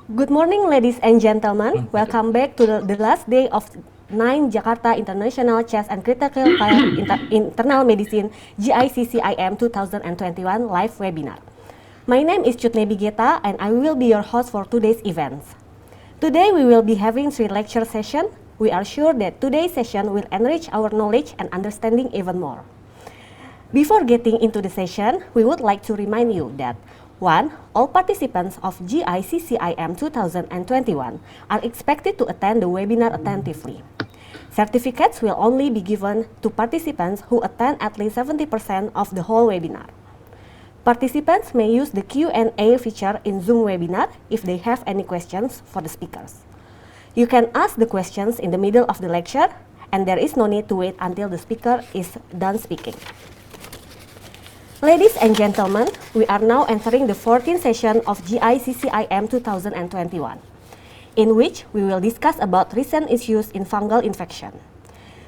Good morning, ladies and gentlemen. Welcome back to the last day of 9 Jakarta International Chest and Critical Care Internal Medicine GICCIM 2021 live webinar. My name is Chutne Bigeta and I will be your host for today's events. Today we will be having 3 lecture sessions. We are sure that today's session will enrich our knowledge and understanding even more. Before getting into the session, we would like to remind you that 1. All participants of GICCIM 2021 are expected to attend the webinar attentively. Certificates will only be given to participants who attend at least 70% of the whole webinar. Participants may use the Q&A feature in Zoom webinar if they have any questions for the speakers. You can ask the questions in the middle of the lecture, and there is no need to wait until the speaker is done speaking. Ladies and gentlemen, we are now entering the 14th session of GICCIM 2021, in which we will discuss about recent issues in fungal infection.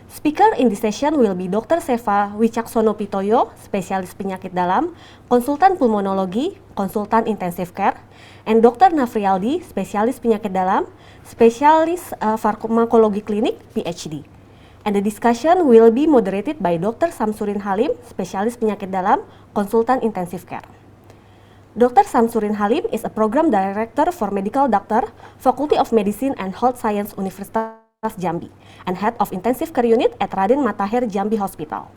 Speaker in this session will be Dr. Seva Wicaksono Pitoyo, spesialis penyakit dalam, konsultan pulmonologi, konsultan intensive care, and Dr. Nafrialdi, spesialis penyakit dalam, spesialis farmakologi klinik, PhD. And the discussion will be moderated by Dr. Samsurin Halim, spesialis penyakit dalam, konsultan intensive care. Dr. Samsurin Halim is a program director for medical doctor, Faculty of Medicine and Health Science Universitas Jambi, and head of intensive care unit at Raden Matahir Jambi Hospital.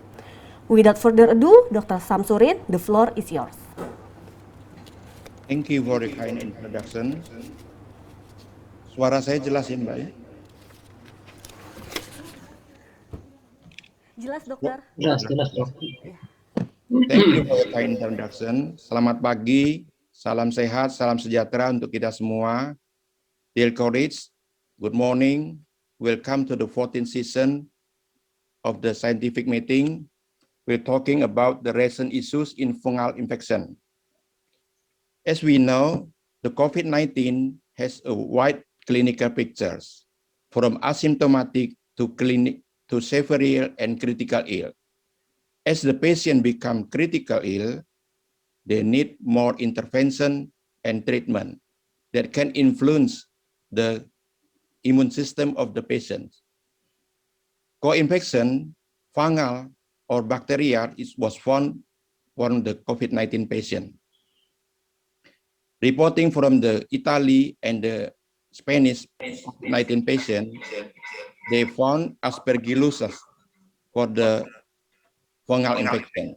Without further ado, Dr. Samsurin, the floor is yours. Thank you for the kind introduction. Suara saya jelas ya, Mbak? Jelas, dokter. Jelas, dokter. Thank you for the kind introduction. Selamat pagi, salam sehat, salam sejahtera untuk kita semua. Dear colleagues, good morning. Welcome to the 14th season of the scientific meeting. We're talking about the recent issues in fungal infection. As we know, the COVID-19 has a wide clinical pictures, from asymptomatic to clinic to severe and critical ill. As the patient become critical ill, they need more intervention and treatment that can influence the immune system of the patient. Co-infection, fungal or bacterial was found from the COVID-19 patient. Reporting from the Italy and the Spanish COVID-19 patient, they found aspergillosis for the fungal infection.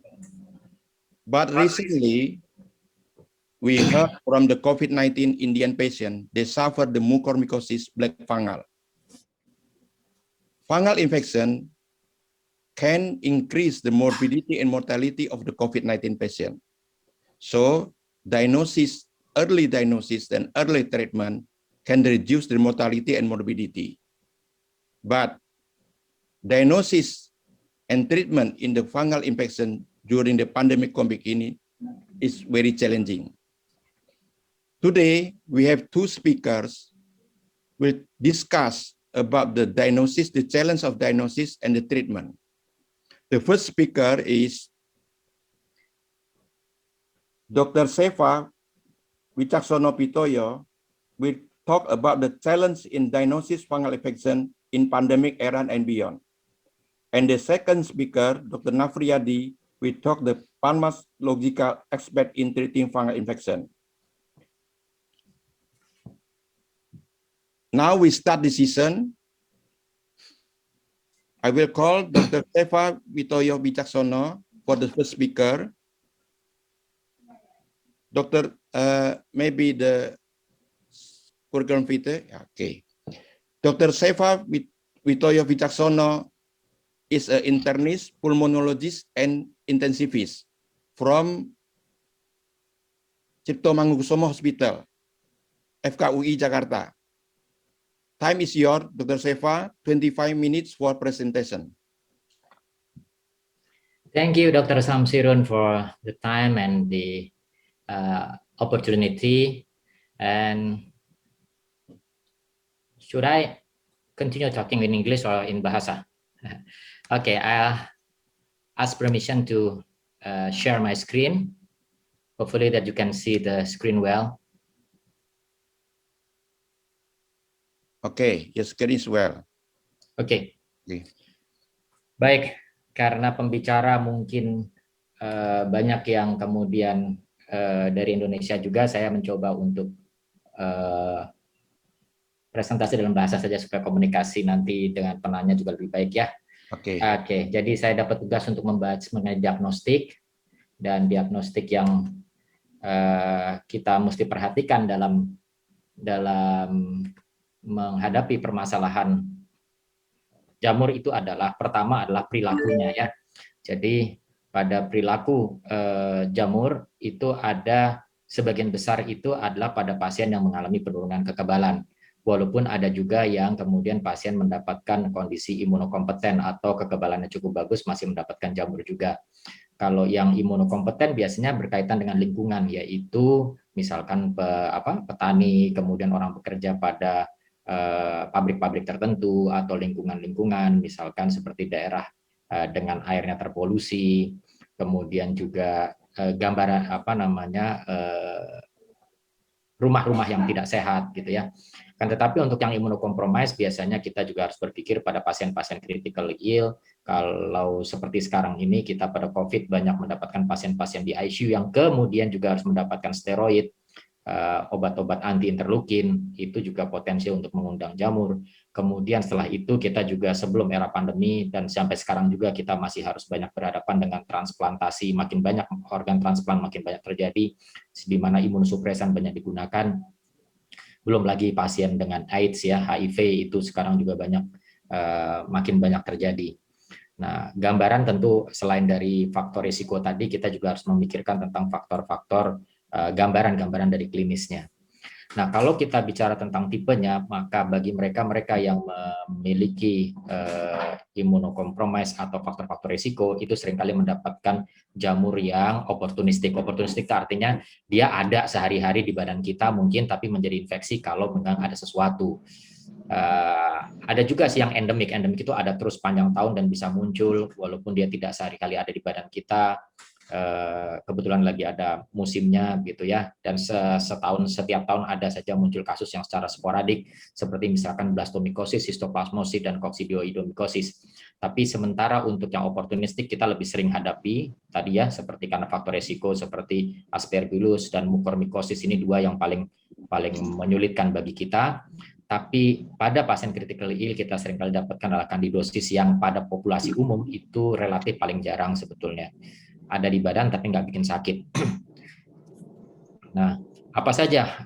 But recently, we heard from the COVID-19 Indian patient, they suffered the mucormycosis black fungal. Fungal infection can increase the morbidity and mortality of the COVID-19 patient. So diagnosis, early diagnosis and early treatment can reduce the mortality and morbidity. But diagnosis and treatment in the fungal infection during the pandemic comeback ini is very challenging. Today, we have two speakers who will discuss about the diagnosis, the challenge of diagnosis and the treatment. The first speaker is Dr. Seva Wicaksono Pitoyo. We talk about the challenge in diagnosis fungal infection in pandemic era and beyond. And the second speaker, Dr. Nafriadi, we talk the pharmacological expert in treating fungal infection. Now we start the session. I will call Dr. Seva Witoyo Wicaksono for the first speaker. Doctor, maybe the curriculum vitae. Okay. Dr. Seva Witoyo Wicaksono is an internist, pulmonologist, and intensivist from Cipto Mangunkusumo Hospital, FKUI Jakarta. Time is yours, Dr. Seva, 25 minutes for presentation. Thank you, Dr. Samsirun, for the time and the opportunity. And should I continue talking in English or in Bahasa? Okay, I'll ask permission to share my screen. Hopefully that you can see the screen well. Okay, your screen is well. Oke. Oke. Baik, karena pembicara mungkin banyak yang kemudian dari Indonesia juga, saya mencoba untuk presentasi dalam bahasa saja supaya komunikasi nanti dengan penanya juga lebih baik ya. Oke. Oke, jadi saya dapat tugas untuk membahas mengenai diagnostik, dan diagnostik yang kita mesti perhatikan dalam menghadapi permasalahan jamur itu adalah, pertama adalah perilakunya ya. Jadi pada perilaku jamur itu ada sebagian besar itu adalah pada pasien yang mengalami penurunan kekebalan. Walaupun ada juga yang kemudian pasien mendapatkan kondisi imunokompeten atau kekebalannya cukup bagus masih mendapatkan jamur juga. Kalau yang imunokompeten biasanya berkaitan dengan lingkungan, yaitu misalkan petani, kemudian orang bekerja pada pabrik-pabrik tertentu atau lingkungan-lingkungan, misalkan seperti daerah dengan airnya terpolusi, kemudian juga gambaran rumah-rumah yang tidak sehat gitu ya. Kan tetapi untuk yang imunokompromis biasanya kita juga harus berpikir pada pasien-pasien critical ill. Kalau seperti sekarang ini kita pada COVID banyak mendapatkan pasien-pasien di ICU yang kemudian juga harus mendapatkan steroid, obat-obat anti interleukin, itu juga potensi untuk mengundang jamur. Kemudian setelah itu kita juga sebelum era pandemi dan sampai sekarang juga kita masih harus banyak berhadapan dengan transplantasi, makin banyak organ transplant makin banyak terjadi, di mana imunosupresan banyak digunakan. Belum lagi pasien dengan AIDS ya, HIV itu sekarang juga makin banyak terjadi. Nah, gambaran tentu selain dari faktor risiko tadi, kita juga harus memikirkan tentang faktor-faktor gambaran-gambaran dari klinisnya. Nah, kalau kita bicara tentang tipenya, maka bagi mereka yang memiliki imunokompromis atau faktor-faktor risiko, itu seringkali mendapatkan jamur yang oportunistik. Oportunistik artinya dia ada sehari-hari di badan kita mungkin, tapi menjadi infeksi kalau memang ada sesuatu. Ada juga sih yang endemik. Endemik itu ada terus panjang tahun dan bisa muncul walaupun dia tidak sehari-hari ada di badan kita. Kebetulan lagi ada musimnya gitu ya, dan setiap tahun ada saja muncul kasus yang secara sporadik seperti misalkan blastomikosis, histoplasmosis, dan koksidioidomikosis. Tapi sementara untuk yang oportunistik kita lebih sering hadapi tadi ya, seperti karena faktor resiko seperti aspergillus dan mukormikosis, ini dua yang paling menyulitkan bagi kita. Tapi pada pasien critical ill kita seringkali dapatkan adalah kandidosis yang pada populasi umum itu relatif paling jarang sebetulnya. Ada di badan tapi nggak bikin sakit. Nah, apa saja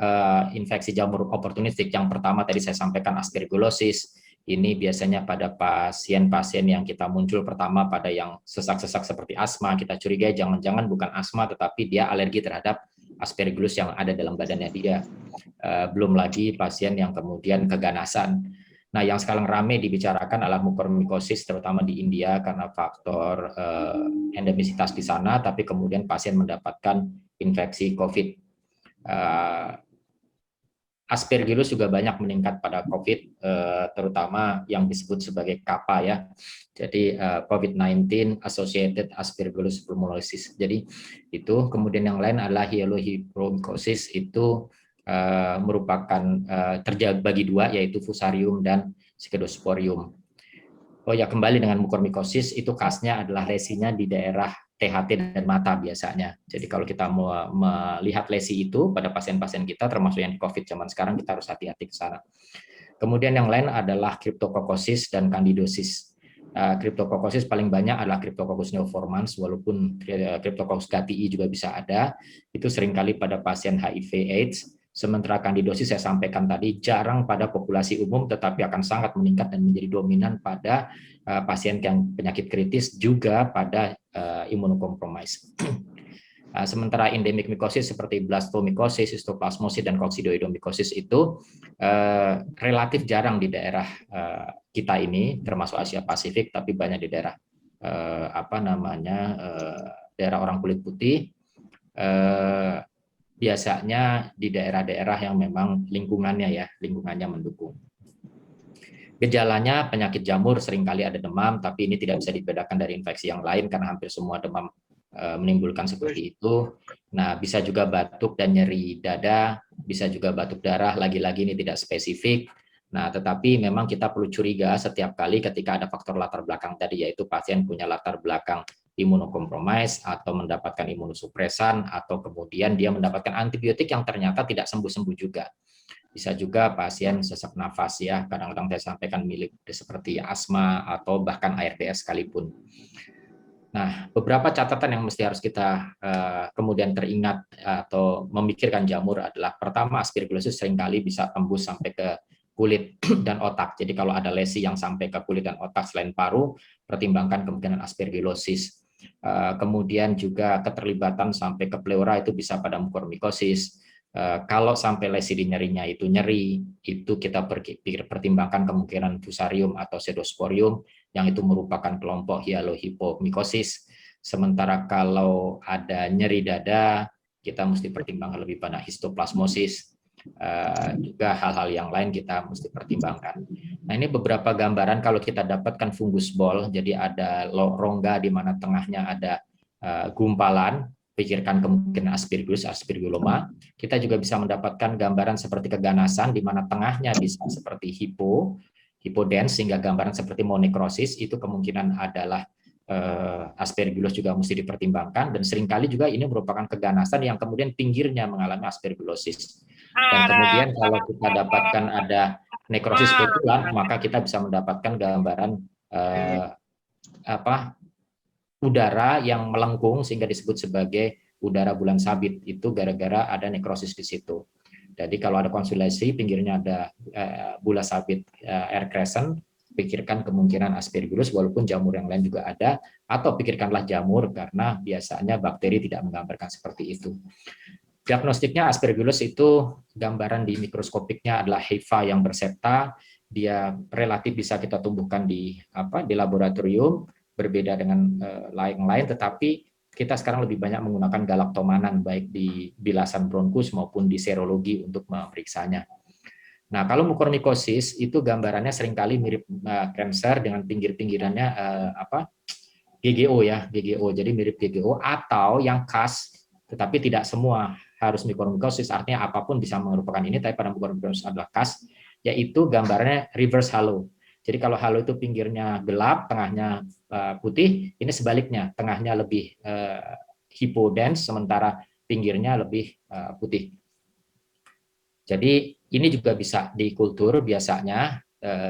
infeksi jamur oportunistik? Yang pertama tadi saya sampaikan aspergillosis. Ini biasanya pada pasien-pasien yang kita muncul pertama pada yang sesak-sesak seperti asma. Kita curigai jangan-jangan bukan asma tetapi dia alergi terhadap aspergillus yang ada dalam badannya dia. Belum lagi pasien yang kemudian keganasan. Nah, yang sekarang ramai dibicarakan adalah mukormikosis, terutama di India karena faktor endemisitas di sana, tapi kemudian pasien mendapatkan infeksi COVID. Aspergillus juga banyak meningkat pada COVID, terutama yang disebut sebagai Kappa ya. Jadi COVID-19 Associated Aspergillus pulmonosis. Jadi itu, kemudian yang lain adalah hyelohydromycosis, itu merupakan terbagi dua, yaitu fusarium dan Scedosporium. Oh ya, kembali dengan mukormikosis, itu khasnya adalah lesinya di daerah THT dan mata biasanya. Jadi kalau kita mau melihat lesi itu pada pasien-pasien kita, termasuk yang di COVID zaman sekarang, kita harus hati-hati ke sana. Kemudian yang lain adalah Cryptococcosis dan Candidosis. Cryptococcosis paling banyak adalah Cryptococcus neoformans, walaupun Cryptococcus gatii juga bisa ada. Itu seringkali pada pasien HIV/AIDS. Sementara kandidosis saya sampaikan tadi jarang pada populasi umum, tetapi akan sangat meningkat dan menjadi dominan pada pasien yang penyakit kritis, juga pada imunokompromis. Sementara endemik mikosis seperti blastomikosis, histoplasmosis, dan koksidioidomikosis itu relatif jarang di daerah kita ini, termasuk Asia Pasifik, tapi banyak di daerah daerah orang kulit putih. Biasanya di daerah-daerah yang memang lingkungannya mendukung. Gejalanya penyakit jamur seringkali ada demam, tapi ini tidak bisa dibedakan dari infeksi yang lain karena hampir semua demam menimbulkan seperti itu. Nah, bisa juga batuk dan nyeri dada, bisa juga batuk darah, lagi-lagi ini tidak spesifik. Nah, tetapi memang kita perlu curiga setiap kali ketika ada faktor latar belakang tadi, yaitu pasien punya latar belakang imunokompromis atau mendapatkan imunosupresan atau kemudian dia mendapatkan antibiotik yang ternyata tidak sembuh-sembuh juga. Bisa juga pasien sesak nafas ya, kadang-kadang saya sampaikan milik seperti asma atau bahkan ARDS sekalipun. Nah, beberapa catatan yang mesti harus kita kemudian teringat atau memikirkan jamur adalah pertama, aspergillosis seringkali bisa tembus sampai ke kulit dan otak. Jadi kalau ada lesi yang sampai ke kulit dan otak selain paru, pertimbangkan kemungkinan aspergillosis. Kemudian juga keterlibatan sampai ke pleura itu bisa pada mukormikosis. Kalau sampai lesi di nyerinya itu nyeri, itu kita pertimbangkan kemungkinan fusarium atau pseudosporium, yang itu merupakan kelompok hyalohipomikosis. Sementara kalau ada nyeri dada, kita mesti pertimbangkan lebih pada histoplasmosis. Juga hal-hal yang lain kita mesti pertimbangkan. Nah, ini beberapa gambaran kalau kita dapatkan fungus ball, jadi ada rongga di mana tengahnya ada gumpalan, pikirkan kemungkinan aspergilloma. Kita juga bisa mendapatkan gambaran seperti keganasan di mana tengahnya bisa seperti hipodens sehingga gambaran seperti monekrosis, itu kemungkinan adalah aspergillus juga mesti dipertimbangkan, dan seringkali juga ini merupakan keganasan yang kemudian pinggirnya mengalami aspergillosis. Dan kemudian kalau kita dapatkan ada nekrosis kutulan, maka kita bisa mendapatkan gambaran udara yang melengkung sehingga disebut sebagai udara bulan sabit, itu gara-gara ada nekrosis di situ. Jadi kalau ada konsultasi pinggirnya ada bola sabit air crescent, pikirkan kemungkinan aspergillus walaupun jamur yang lain juga ada, atau pikirkanlah jamur karena biasanya bakteri tidak menggambarkan seperti itu. Diagnostiknya aspergillus itu gambaran di mikroskopiknya adalah hifa yang bersepta, dia relatif bisa kita tumbuhkan di laboratorium, berbeda dengan yang lain, tetapi kita sekarang lebih banyak menggunakan galaktomanan baik di bilasan bronkus maupun di serologi untuk memeriksanya. Nah, kalau mukormikosis itu gambarannya seringkali mirip kanker dengan pinggir-pinggirannya GGO ya, GGO. Jadi mirip GGO atau yang khas tetapi tidak semua harus mukormikosis, artinya apapun bisa merupakan ini, tapi pada mukormikosis adalah khas, yaitu gambarnya reverse halo. Jadi kalau halo itu pinggirnya gelap, tengahnya putih, ini sebaliknya, tengahnya lebih hipodens, sementara pinggirnya lebih putih. Jadi ini juga bisa dikultur biasanya,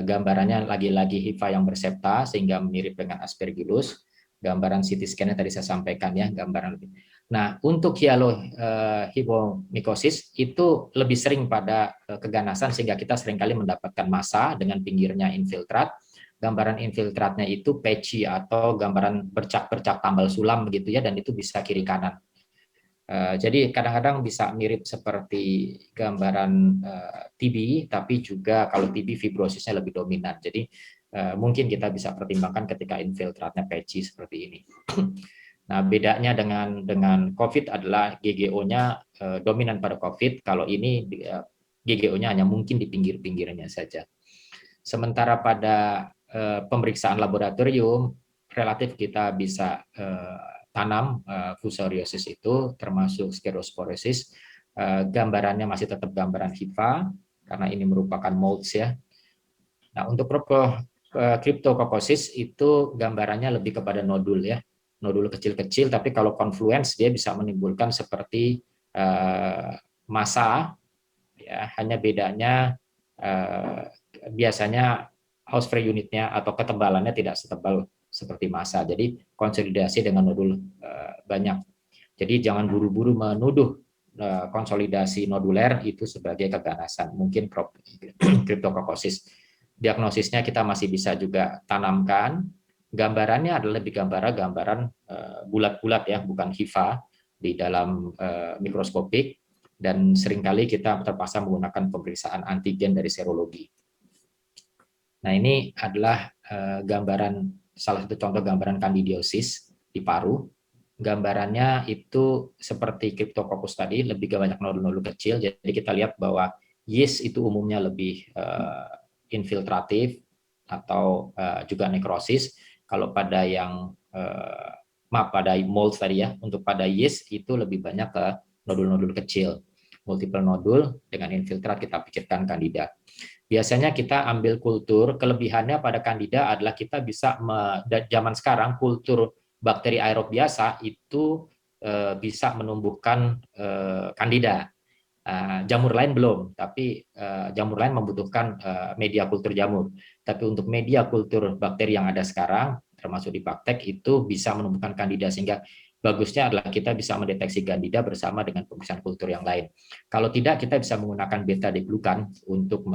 gambarannya lagi-lagi hifa yang bersepta sehingga mirip dengan aspergillus. Gambaran CT scan-nya tadi saya sampaikan ya, gambaran lebih. Nah, untuk hyalohipomikosis itu lebih sering pada keganasan sehingga kita seringkali mendapatkan massa dengan pinggirnya infiltrat. Gambaran infiltratnya itu patchy atau gambaran bercak-bercak tambal sulam begitu ya, dan itu bisa kiri kanan. Jadi kadang-kadang bisa mirip seperti gambaran TB, tapi juga kalau TB fibrosisnya lebih dominan. Jadi mungkin kita bisa pertimbangkan ketika infiltratnya patchy seperti ini. Nah, bedanya dengan COVID adalah GGO-nya dominan pada COVID. Kalau ini GGO-nya hanya mungkin di pinggir-pinggirnya saja. Sementara pada pemeriksaan laboratorium relatif kita bisa tanam fusariosis itu termasuk scerosporosis. Gambarannya masih tetap gambaran hifa karena ini merupakan molds ya. Nah, untuk cryptococcus itu gambarannya lebih kepada nodul ya, nodul kecil-kecil, tapi kalau confluence dia bisa menimbulkan seperti massa ya, hanya bedanya biasanya Osprey unitnya atau ketebalannya tidak setebal seperti massa, jadi konsolidasi dengan nodul banyak. Jadi jangan buru-buru menuduh konsolidasi noduler itu sebagai keganasan, mungkin cryptococcus. Diagnosisnya kita masih bisa juga tanamkan. Gambarannya adalah lebih gambaran bulat-bulat ya, bukan hifa di dalam mikroskopik, dan seringkali kita terpaksa menggunakan pemeriksaan antigen dari serologi. Nah, ini adalah salah satu contoh gambaran kandidiosis di paru. Gambarannya itu seperti cryptococcus tadi, lebih banyak nodul-nodul kecil. Jadi kita lihat bahwa yeast itu umumnya lebih infiltratif atau juga nekrosis. Kalau pada pada mold tadi ya, untuk pada yeast itu lebih banyak ke nodul-nodul kecil. multiple nodul, dengan infiltrat kita pikirkan Candida. Biasanya kita ambil kultur, kelebihannya pada Candida adalah kita bisa, zaman sekarang kultur bakteri aerob biasa itu bisa menumbuhkan Candida. Jamur lain belum, tapi jamur lain membutuhkan media kultur jamur. Tapi untuk media kultur bakteri yang ada sekarang, termasuk di Baktek, itu bisa menumbuhkan Candida, sehingga bagusnya adalah kita bisa mendeteksi Candida bersama dengan pemeriksaan kultur yang lain. Kalau tidak, kita bisa menggunakan beta-deglukan untuk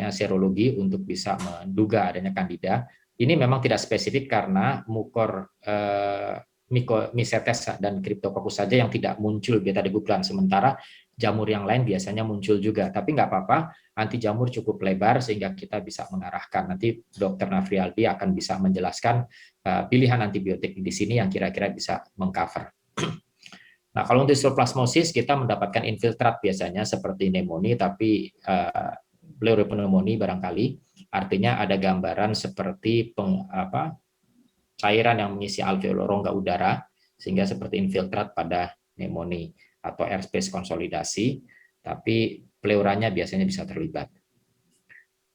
serologi untuk bisa menduga adanya Candida. Ini memang tidak spesifik karena mukor Mycetes dan Cryptococcus saja yang tidak muncul beta-deglukan, sementara jamur yang lain biasanya muncul juga. Tapi nggak apa-apa, anti jamur cukup lebar sehingga kita bisa mengarahkan. Nanti Dr. Nafrialdi akan bisa menjelaskan pilihan antibiotik di sini yang kira-kira bisa mengcover. Nah, kalau untuk histoplasmosis kita mendapatkan infiltrat biasanya seperti pneumonia, tapi pleuropneumonia barangkali, artinya ada gambaran seperti cairan yang mengisi alveolar rongga udara, sehingga seperti infiltrat pada pneumonia atau airspace konsolidasi, tapi pleuranya biasanya bisa terlibat.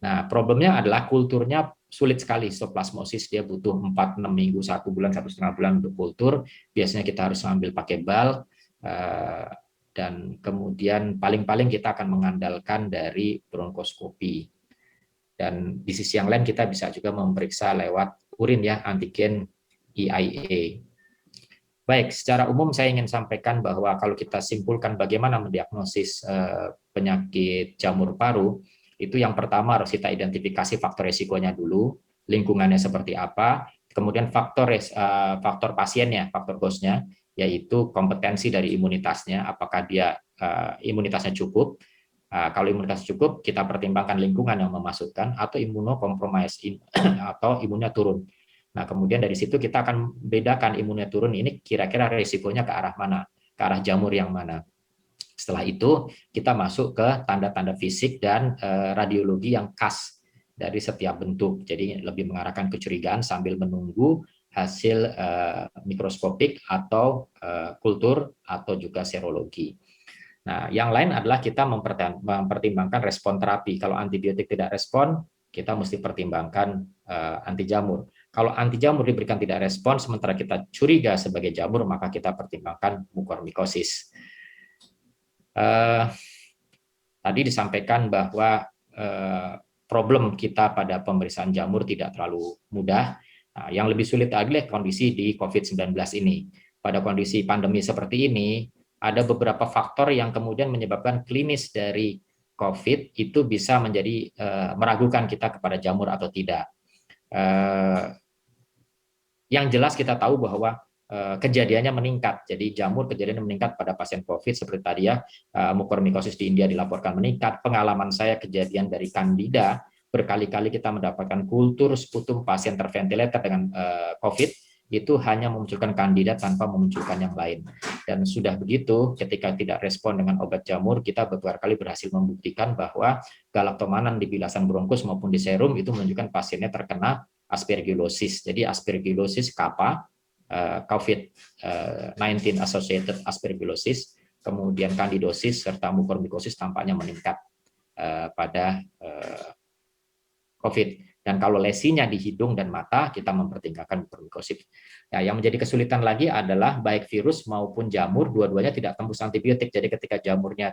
Nah, problemnya adalah kulturnya sulit sekali histoplasmosis, dia butuh 4-6 minggu, 1 bulan, 1,5 bulan untuk kultur. Biasanya kita harus ambil pakai bal, dan kemudian paling-paling kita akan mengandalkan dari bronkoskopi. Dan di sisi yang lain kita bisa juga memeriksa lewat urin ya, antigen EIA. Baik, secara umum saya ingin sampaikan bahwa kalau kita simpulkan bagaimana mendiagnosis penyakit jamur paru, itu yang pertama harus kita identifikasi faktor resikonya dulu, lingkungannya seperti apa, kemudian faktor pasiennya, faktor hostnya, yaitu kompetensi dari imunitasnya, apakah dia imunitasnya cukup. Kalau imunitas cukup, kita pertimbangkan lingkungan yang memasukkan, atau imunokompromis atau imunnya turun. Nah, kemudian dari situ kita akan bedakan imunnya turun ini kira-kira risikonya ke arah mana, ke arah jamur yang mana. Setelah itu kita masuk ke tanda-tanda fisik dan radiologi yang khas dari setiap bentuk. Jadi lebih mengarahkan kecurigaan sambil menunggu hasil mikroskopik atau kultur atau juga serologi. Nah, yang lain adalah kita mempertimbangkan respon terapi. Kalau antibiotik tidak respon, kita mesti pertimbangkan anti jamur. Kalau anti jamur diberikan tidak respon, sementara kita curiga sebagai jamur, maka kita pertimbangkan mukormikosis. Tadi disampaikan bahwa problem kita pada pemeriksaan jamur tidak terlalu mudah. Nah, yang lebih sulit lagi adalah kondisi di COVID-19 ini. Pada kondisi pandemi seperti ini, ada beberapa faktor yang kemudian menyebabkan klinis dari COVID itu bisa menjadi meragukan kita kepada jamur atau tidak. Yang jelas kita tahu bahwa kejadiannya meningkat. Jadi jamur kejadiannya meningkat pada pasien COVID seperti tadi ya, mukormikosis di India dilaporkan meningkat. Pengalaman saya kejadian dari Candida, berkali-kali kita mendapatkan kultur sputum pasien terventilator dengan COVID, itu hanya memunculkan Candida tanpa memunculkan yang lain. Dan sudah begitu, ketika tidak respon dengan obat jamur, kita beberapa kali berhasil membuktikan bahwa galaktomanan di bilasan bronkus maupun di serum itu menunjukkan pasiennya terkena aspergillosis. Jadi aspergillosis kappa, COVID-19 associated aspergillosis, kemudian kandidosis serta mukormikosis tampaknya meningkat pada COVID. Dan kalau lesinya di hidung dan mata, kita mempertimbangkan mukormikosis. Nah, yang menjadi kesulitan lagi adalah baik virus maupun jamur, dua-duanya tidak tembus antibiotik. Jadi ketika jamurnya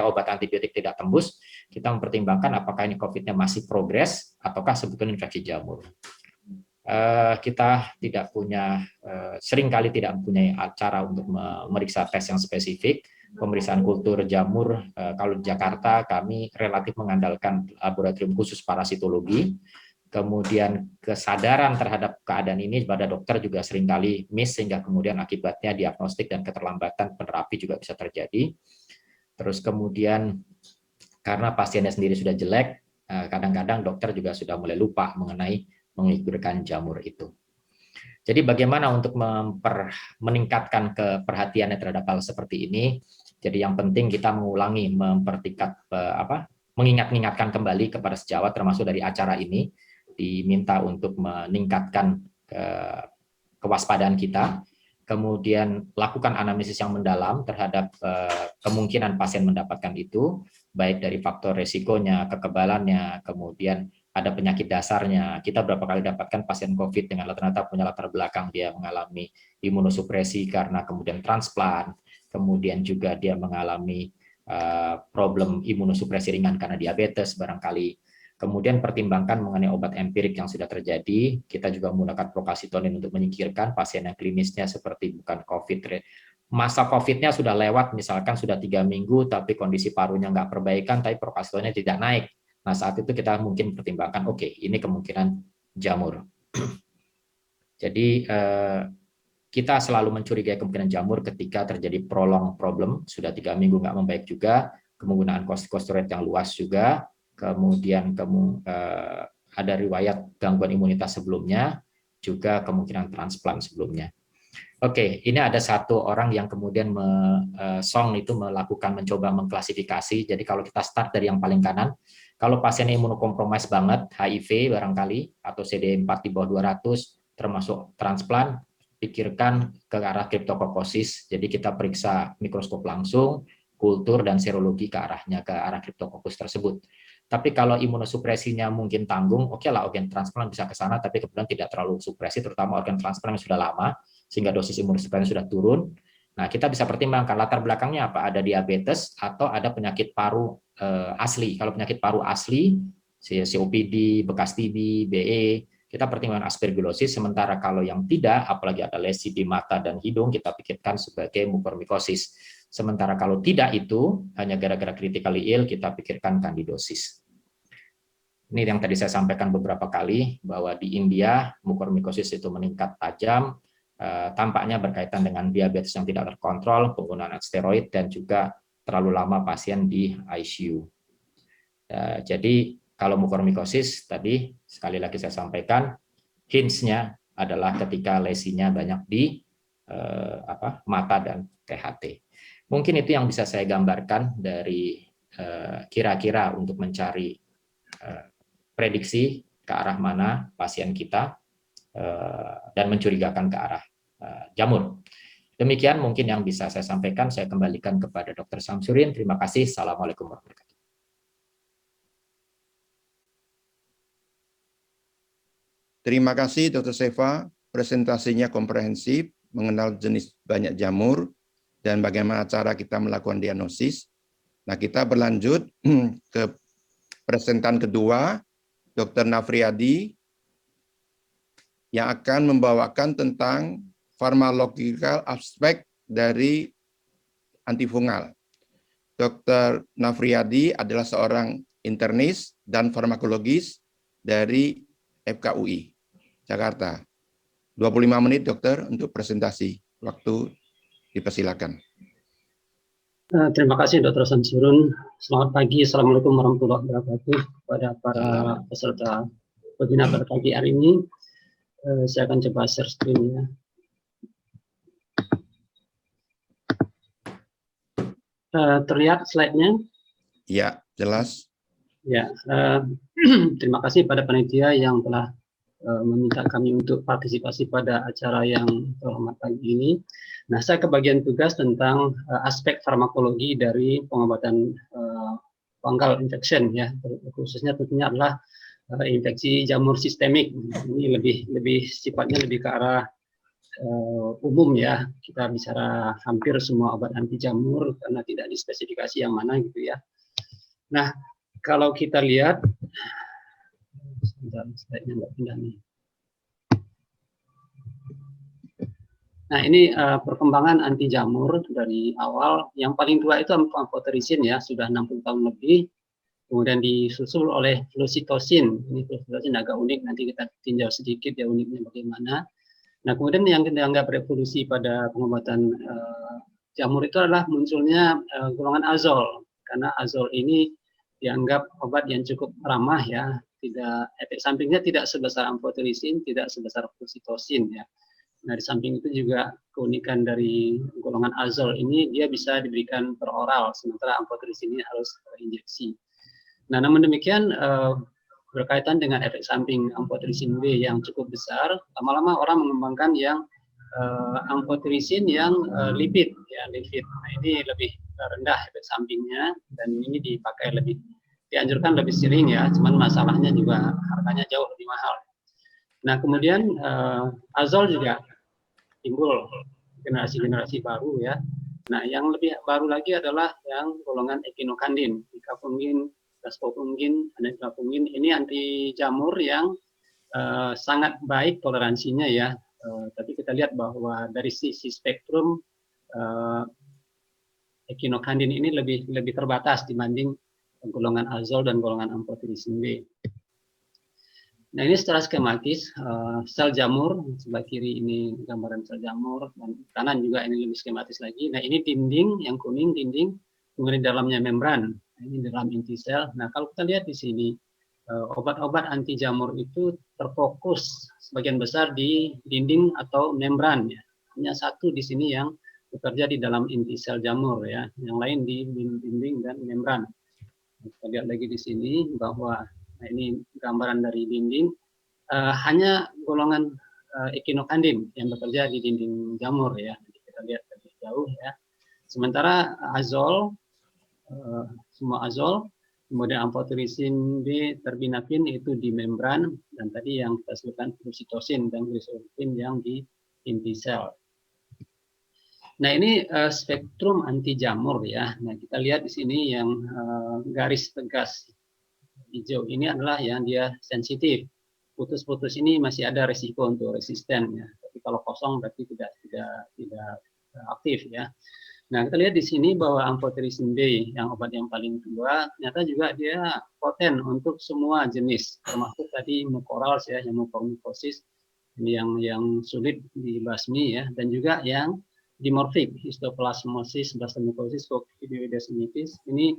obat antibiotik tidak tembus, kita mempertimbangkan apakah ini COVID-nya masih progres ataukah sebetulnya infeksi jamur. Kita tidak punya, seringkali tidak mempunyai cara untuk memeriksa tes yang spesifik. Pemeriksaan kultur jamur, kalau di Jakarta kami relatif mengandalkan laboratorium khusus parasitologi. Kemudian kesadaran terhadap keadaan ini pada dokter juga seringkali miss, sehingga kemudian akibatnya diagnostik dan keterlambatan penerapi juga bisa terjadi. Terus kemudian karena pasiennya sendiri sudah jelek, kadang-kadang dokter juga sudah mulai lupa mengenai mengigurkan jamur itu. Jadi bagaimana untuk meningkatkan keperhatiannya terhadap hal seperti ini? Jadi yang penting kita mengulangi, mengingat-ingatkan kembali kepada sejawat, termasuk dari acara ini, diminta untuk meningkatkan kewaspadaan kita. kemudian lakukan analisis yang mendalam terhadap kemungkinan pasien mendapatkan itu, baik dari faktor resikonya, kekebalannya, kemudian ada penyakit dasarnya. Kita berapa kali dapatkan pasien COVID dengan ternyata punya latar belakang dia mengalami imunosupresi karena kemudian transplant, kemudian juga dia mengalami problem imunosupresi ringan karena diabetes barangkali. Kemudian pertimbangkan mengenai obat empirik yang sudah terjadi. Kita juga menggunakan procalcitonin untuk menyingkirkan pasien yang klinisnya seperti bukan COVID. Masa COVID-nya sudah lewat, misalkan sudah 3 minggu, tapi kondisi parunya nggak perbaikan, tapi procalcitoninnya tidak naik. Nah, saat itu kita mungkin pertimbangkan, oke, ini kemungkinan jamur. Jadi, kita selalu mencurigai kemungkinan jamur ketika terjadi prolong problem, sudah 3 minggu nggak membaik juga, penggunaan kortikosteroid yang luas juga, kemudian ada riwayat gangguan imunitas sebelumnya, juga kemungkinan transplant sebelumnya. Oke, ini ada satu orang yang kemudian Song itu mencoba mengklasifikasi. Jadi kalau kita start dari yang paling kanan, kalau pasien imunokompromis banget, HIV barangkali, atau CD4 di bawah 200, termasuk transplant, pikirkan ke arah Cryptococcosis. Jadi kita periksa mikroskop langsung, kultur dan serologi ke arah Cryptococcus tersebut. Tapi kalau imunosupresinya mungkin tanggung, oke lah organ transplant bisa ke sana, tapi kemudian tidak terlalu supresi, terutama organ transplant yang sudah lama, sehingga dosis imunosupresinya sudah turun. Nah, kita bisa pertimbangkan latar belakangnya apa, ada diabetes atau ada penyakit paru asli. Kalau penyakit paru asli, COPD, bekas TB, BE, kita pertimbangkan aspergillosis. Sementara kalau yang tidak, apalagi ada lesi di mata dan hidung, kita pikirkan sebagai mukormikosis. Sementara kalau tidak itu, hanya gara-gara critically ill, kita pikirkan kandidosis. Ini yang tadi saya sampaikan beberapa kali, bahwa di India, mukormikosis itu meningkat tajam, tampaknya berkaitan dengan diabetes yang tidak terkontrol, penggunaan steroid, dan juga terlalu lama pasien di ICU. Jadi, kalau mukormikosis, tadi sekali lagi saya sampaikan, hints-nya adalah ketika lesinya banyak di mata dan THT. Mungkin itu yang bisa saya gambarkan dari kira-kira untuk mencari prediksi ke arah mana pasien kita dan mencurigakan ke arah jamur. Demikian mungkin yang bisa saya sampaikan. Saya kembalikan kepada Dr. Samsurin. Terima kasih. Assalamualaikum warahmatullahi wabarakatuh. Terima kasih Dr. Seva. Presentasinya komprehensif, mengenal jenis banyak jamur, dan bagaimana cara kita melakukan diagnosis. Nah, kita berlanjut ke presentan kedua, Dr. Nafriyadi, yang akan membawakan tentang pharmacological aspek dari antifungal. Dr. Nafriyadi adalah seorang internis dan farmakologis dari FKUI, Jakarta. 25 menit, dokter, untuk presentasi. Waktu dipersilakan. Terima kasih Dr. Samsurun. Selamat pagi, Assalamualaikum warahmatullahi wabarakatuh kepada para peserta webinar pada pagi hari ini. Saya akan coba share screen ya. Terlihat slide-nya? Ya, jelas. Ya, terima kasih pada panitia yang telah meminta kami untuk partisipasi pada acara yang terhormat pagi ini. Nah, saya kebagian tugas tentang aspek farmakologi dari pengobatan fungal infection ya, khususnya tentunya adalah infeksi jamur sistemik. Ini lebih sifatnya lebih ke arah umum ya. Kita bicara hampir semua obat anti jamur karena tidak dispesifikasi yang mana gitu ya. Nah, kalau kita lihat, slide-nya nggak pindah nih. Nah, ini perkembangan anti jamur dari awal. Yang paling tua itu amphotericin ya, sudah 60 tahun lebih. Kemudian disusul oleh flucytosine. Ini flucytosine agak unik, nanti kita tinjau sedikit ya uniknya bagaimana. Nah, kemudian yang dianggap revolusi pada pengobatan jamur itu adalah munculnya golongan azol. Karena azol ini dianggap obat yang cukup ramah ya, tidak efek sampingnya tidak sebesar amphotericin, tidak sebesar flucytosine ya. Nah, di samping itu juga keunikan dari golongan azol ini dia bisa diberikan per oral, sementara amphotericin ini harus injeksi. Nah, namun demikian berkaitan dengan efek samping amphotericin B yang cukup besar, lama-lama orang mengembangkan yang amphotericin yang lipid ya, lipid. Nah, ini lebih rendah efek sampingnya dan ini dianjurkan lebih sering ya, cuman masalahnya juga harganya jauh lebih mahal. Nah, kemudian azol juga timbul generasi-generasi baru ya. Nah, yang lebih baru lagi adalah yang golongan ekinokandin, ikapungin, gaspopungin, anetapungin. Ini anti jamur yang sangat baik toleransinya ya. Tapi kita lihat bahwa dari sisi spektrum ekinokandin ini lebih terbatas dibanding golongan azol dan golongan amphotericin B. Nah, ini secara skematis sel jamur, sebelah kiri ini gambaran sel jamur, dan kanan juga ini lebih skematis lagi. Nah, ini dinding yang kuning, dinding, kemudian di dalamnya membran. Nah, ini dalam inti sel. Nah, kalau kita lihat di sini obat-obat anti jamur itu terfokus sebagian besar di dinding atau membran ya. Hanya satu di sini yang bekerja di dalam inti sel jamur ya, yang lain di dinding dan membran. Kita lihat lagi di sini bahwa nah ini gambaran dari dinding, hanya golongan ekinokandin yang bekerja di dinding jamur ya. Jadi kita lihat lebih jauh ya. Sementara azol, semua azol, kemudian amphotericin B, terbinafin itu di membran, dan tadi yang kita sebutkan fluoxetine dan glycyrrhizin yang di inti sel. Nah, ini spektrum anti jamur ya. Nah, kita lihat di sini yang garis tegas hijau ini adalah yang dia sensitif. Putus-putus ini masih ada resiko untuk resisten ya. Tapi kalau kosong berarti tidak aktif ya. Nah, kita lihat di sini bahwa amphotericin B yang obat yang paling tua ternyata juga dia poten untuk semua jenis, termasuk tadi mucorals ya, yang mucormycosis yang sulit dibasmi ya, dan juga yang dimorfik, histoplasmosis, blastomycosis, coccidioides mitis, ini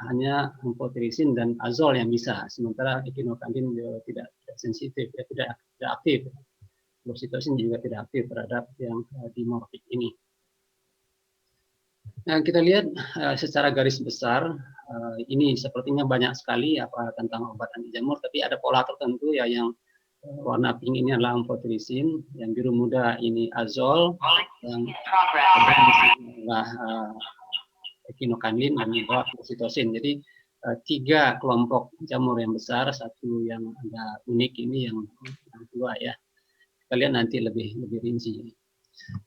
hanya amphotericin dan azol yang bisa, sementara ekinokandin tidak sensitif, ya, tidak aktif. Fluoxetine juga tidak aktif terhadap yang dimorfik ini. Nah, kita lihat secara garis besar, ini sepertinya banyak sekali apa tentang obat anti jamur, tapi ada pola tertentu ya, yang warna pink ini adalah amphotericin, yang biru muda ini azol, yang adalah ekinokandin dan juga fluoxetine. Jadi 3 kelompok jamur yang besar, satu yang agak unik ini yang kedua ya. Kita lihat nanti lebih rinci.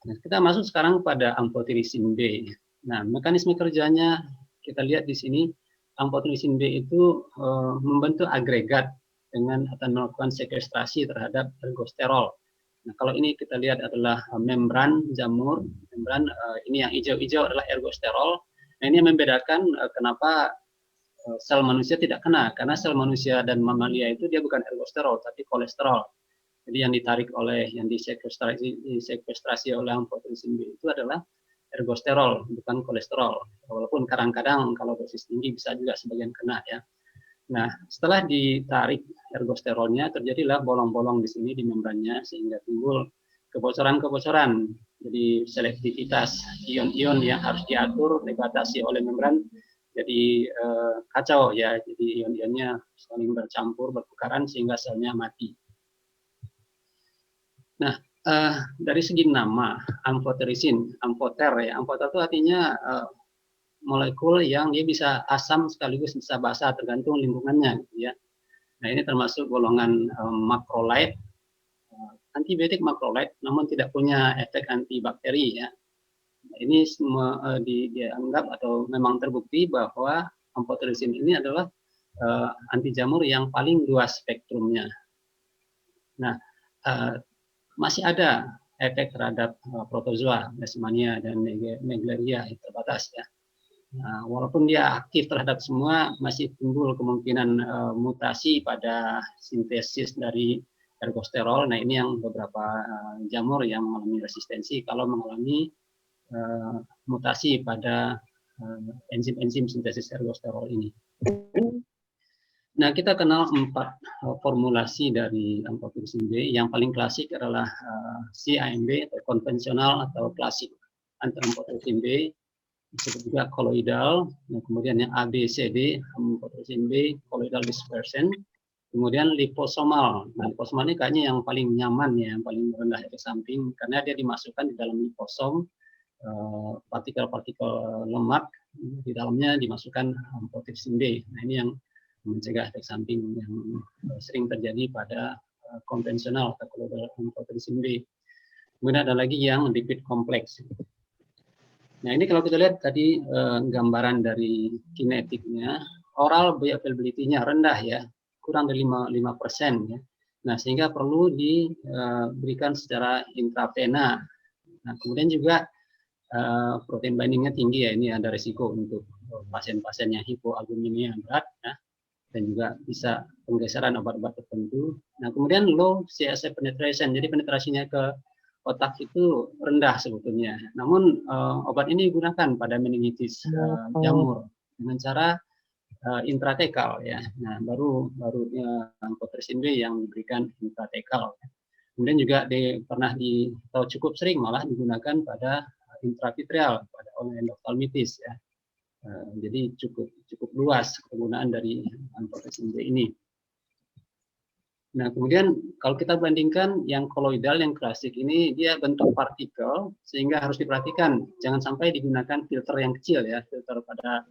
Nah, kita masuk sekarang pada amphotericin B. Nah, mekanisme kerjanya kita lihat di sini, amphotericin B itu membentuk agregat dengan akan melakukan sekwestrasi terhadap ergosterol. Nah, kalau ini kita lihat adalah membran jamur, membran ini yang hijau-hijau adalah ergosterol. Nah, ini yang membedakan kenapa sel manusia tidak kena, karena sel manusia dan mamalia itu dia bukan ergosterol tapi kolesterol. Jadi yang ditarik oleh, yang disekwestrasi oleh amphotericin B itu adalah ergosterol, bukan kolesterol. Walaupun kadang-kadang kalau dosis tinggi bisa juga sebagian kena ya. Nah, setelah ditarik ergosterolnya, terjadilah bolong-bolong di sini di membrannya, sehingga timbul kebocoran-kebocoran. Jadi selektivitas ion-ion yang harus diatur, dibatasi oleh membran, jadi kacau ya. Jadi ion-ionnya saling bercampur, bertukaran, sehingga selnya mati. Nah, dari segi nama amphotericin, amphoter ya, amphoter itu artinya molekul yang dia bisa asam sekaligus bisa basa tergantung lingkungannya gitu ya. Nah, ini termasuk golongan macrolide, antibiotik macrolide, namun tidak punya efek antibakteri ya. Nah, ini semua dianggap atau memang terbukti bahwa amphotericin ini adalah anti jamur yang paling luas spektrumnya. Nah, masih ada efek terhadap protozoa, Leishmania dan Naegleria terbatas ya. Nah, walaupun dia aktif terhadap semua, masih timbul kemungkinan mutasi pada sintesis dari ergosterol. Nah, ini yang beberapa jamur yang mengalami resistensi kalau mengalami mutasi pada enzim-enzim sintesis ergosterol ini. Nah, kita kenal 4 formulasi dari amphotericin B. Yang paling klasik adalah CAMB atau konvensional atau klasik anti-amphotericin B, disebut juga koloidal. Nah, kemudian yang ABCD, amphotericin B, koloidal dispersen. Kemudian liposomal. Nah, liposomal ini kayaknya yang paling nyaman ya, yang paling rendah efek samping karena dia dimasukkan di dalam liposom, partikel-partikel lemak di dalamnya dimasukkan amphotericin B. Nah, ini yang mencegah efek samping yang sering terjadi pada konvensional atau amphotericin B. Kemudian ada lagi yang lipid kompleks. Nah, ini kalau kita lihat tadi gambaran dari kinetiknya, oral bioavailability-nya rendah ya, kurang dari 5% ya. Nah, sehingga perlu diberikan secara intravena. Nah, kemudian juga protein bindingnya tinggi ya, ini ada risiko untuk pasien-pasien yang hipoalbuminemia berat ya, dan juga bisa penggeseran obat-obat tertentu. Nah, kemudian low CSF penetration, jadi penetrasinya ke otak itu rendah sebetulnya. Namun obat ini digunakan pada meningitis jamur dengan cara intratekal ya. Nah, baru amphotericin B yang diberikan intratekal. Kemudian juga pernah atau cukup sering malah digunakan pada intravitreal pada endophthalmitis ya. Jadi cukup luas penggunaan dari amphotericin B ini. Nah, kemudian kalau kita bandingkan yang koloidal, yang klasik ini, dia bentuk partikel, sehingga harus diperhatikan, jangan sampai digunakan filter yang kecil ya, filter pada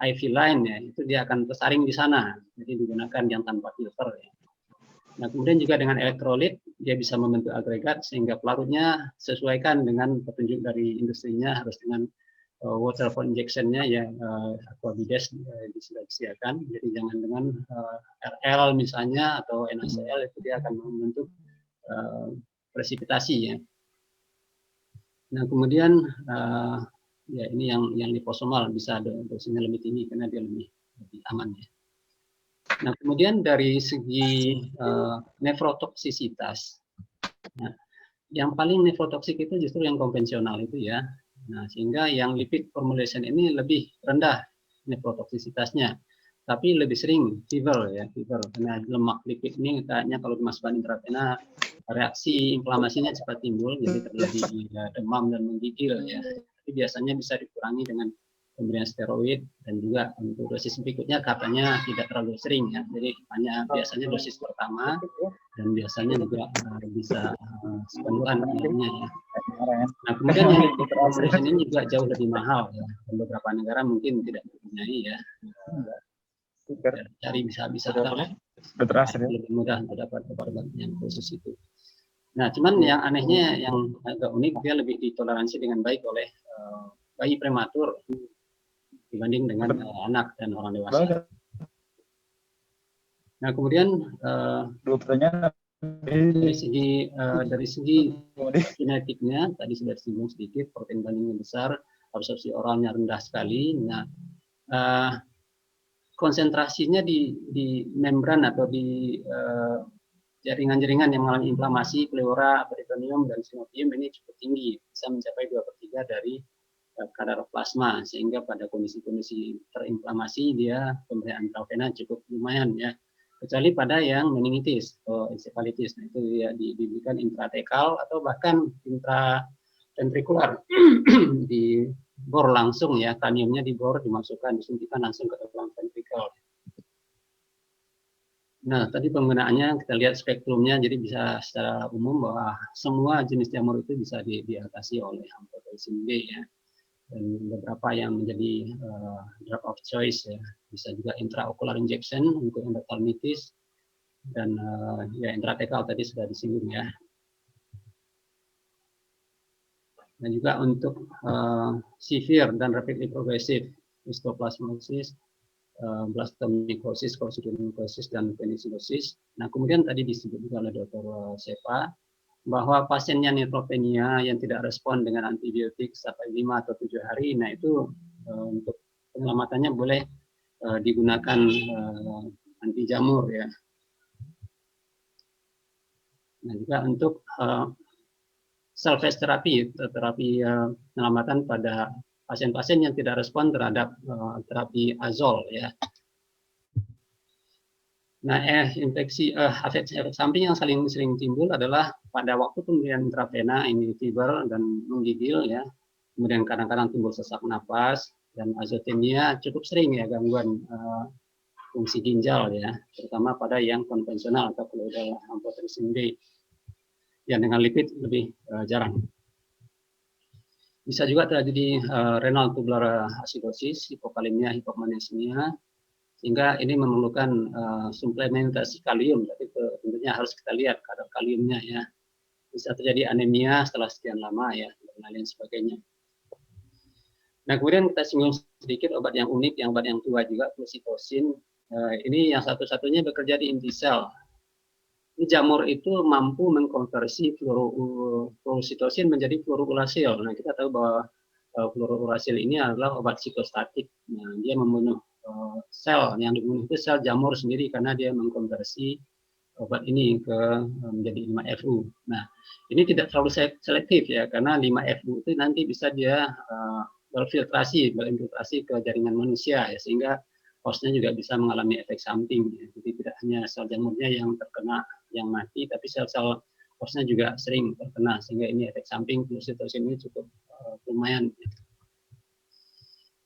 IV line ya, itu dia akan tersaring di sana, jadi digunakan yang tanpa filter ya. Nah, kemudian juga dengan elektrolit, dia bisa membentuk agregat, sehingga pelarutnya sesuaikan dengan petunjuk dari industrinya, harus dengan water for injection-nya ya, Aquabides sudah disediakan, jadi jangan dengan RL misalnya atau NaCl, itu dia akan membentuk presipitasi ya. Nah, kemudian ya ini yang liposomal bisa dosisnya lebih tinggi karena dia lebih aman ya. Nah, kemudian dari segi nefrotoksisitas, nah, yang paling nefrotoksik itu justru yang konvensional itu ya. Nah, sehingga yang lipid formulation ini lebih rendah nefrotoksisitasnya, tapi lebih sering fever ya, fever karena lemak lipid ini kayaknya kalau dimasukkan intravena reaksi inflamasinya cepat timbul, jadi terjadi demam dan menggigil ya. Tapi biasanya bisa dikurangi dengan pemberian steroid, dan juga untuk dosis berikutnya katanya tidak terlalu sering ya, jadi hanya biasanya dosis pertama dan biasanya juga bisa sepenuhan ya. Nah, kemudian yang operation ini juga jauh lebih mahal ya, dan beberapa negara mungkin tidak mempunyai ya, cari bisa lebih mudah untuk dapat obat yang khusus itu. Nah, cuman yang anehnya yang agak unik, dia lebih ditoleransi dengan baik oleh bayi prematur dibanding dengan anak dan orang dewasa. Nah, kemudian dua pertanyaan dari segi kinetiknya tadi sudah disinggung sedikit, protein bindingnya besar, absorpsi oralnya rendah sekali. Nah, konsentrasinya di membran atau di jaringan-jaringan yang mengalami inflamasi, pleura, peritoneum, dan synovium ini cukup tinggi, bisa mencapai 2/3 dari kadar plasma, sehingga pada kondisi-kondisi terinflamasi dia pemberian intravena cukup lumayan ya, kecuali pada yang meningitis atau encephalitis. Nah, itu ya diberikan intratekal atau bahkan intraventrikular di bor langsung ya, kraniumnya di bor, dimasukkan, disuntikan langsung ke dalam ventrikel. Nah, tadi penggunaannya kita lihat spektrumnya, jadi bisa secara umum bahwa semua jenis jamur itu bisa diatasi oleh amphotericin B ya. Dan beberapa yang menjadi drug of choice ya, bisa juga intraocular injection untuk endophthalmitis, dan ya intratekal tadi sudah disinggung ya. Dan juga untuk severe dan rapidly progressive histoplasmosis, blastomycosis, coccidioidosis, dan penisiliosis. Nah, kemudian tadi disebut juga oleh Dr. Sepa bahwa pasiennya neutropenia yang tidak respon dengan antibiotik sampai 5 atau 7 hari, nah itu untuk penyelamatannya boleh digunakan anti jamur ya. Nah, juga untuk salvage terapi penyelamatan pada pasien-pasien yang tidak respon terhadap terapi azol ya. Nah, efek samping yang sering timbul adalah pada waktu pemberian intravena ini fever dan menggigil ya. Kemudian kadang-kadang timbul sesak napas dan azotemia, cukup sering ya gangguan fungsi ginjal ya, terutama pada yang konvensional atau kolloidal amphotericin B yang dengan lipid lebih jarang. Bisa juga terjadi renal tubular acidosis, hipokalemia, hipomagnesemia, sehingga ini memerlukan suplementasi kalium, tapi tentunya harus kita lihat kadar kaliumnya ya. Bisa terjadi anemia setelah sekian lama ya, dan lain sebagainya. Nah, kemudian kita singgung sedikit obat yang unik, yang obat yang tua juga, flucytosine. Ini yang satu-satunya bekerja di inti sel. Ini jamur itu mampu mengkonversi flucytosine menjadi fluorouracil. Nah, kita tahu bahwa fluorouracil ini adalah obat psikostatik. Nah, dia membunuh sel, yang dibunuh itu sel jamur sendiri karena dia mengkonversi obat ini menjadi 5-FU. Nah, ini tidak terlalu selektif ya, karena 5-FU itu nanti bisa dia berinfiltrasi ke jaringan manusia ya, sehingga hostnya juga bisa mengalami efek samping. Ya. Jadi tidak hanya sel jamurnya yang terkena, yang mati, tapi sel-sel hostnya juga sering terkena, sehingga ini efek samping flucytosine ini cukup lumayan.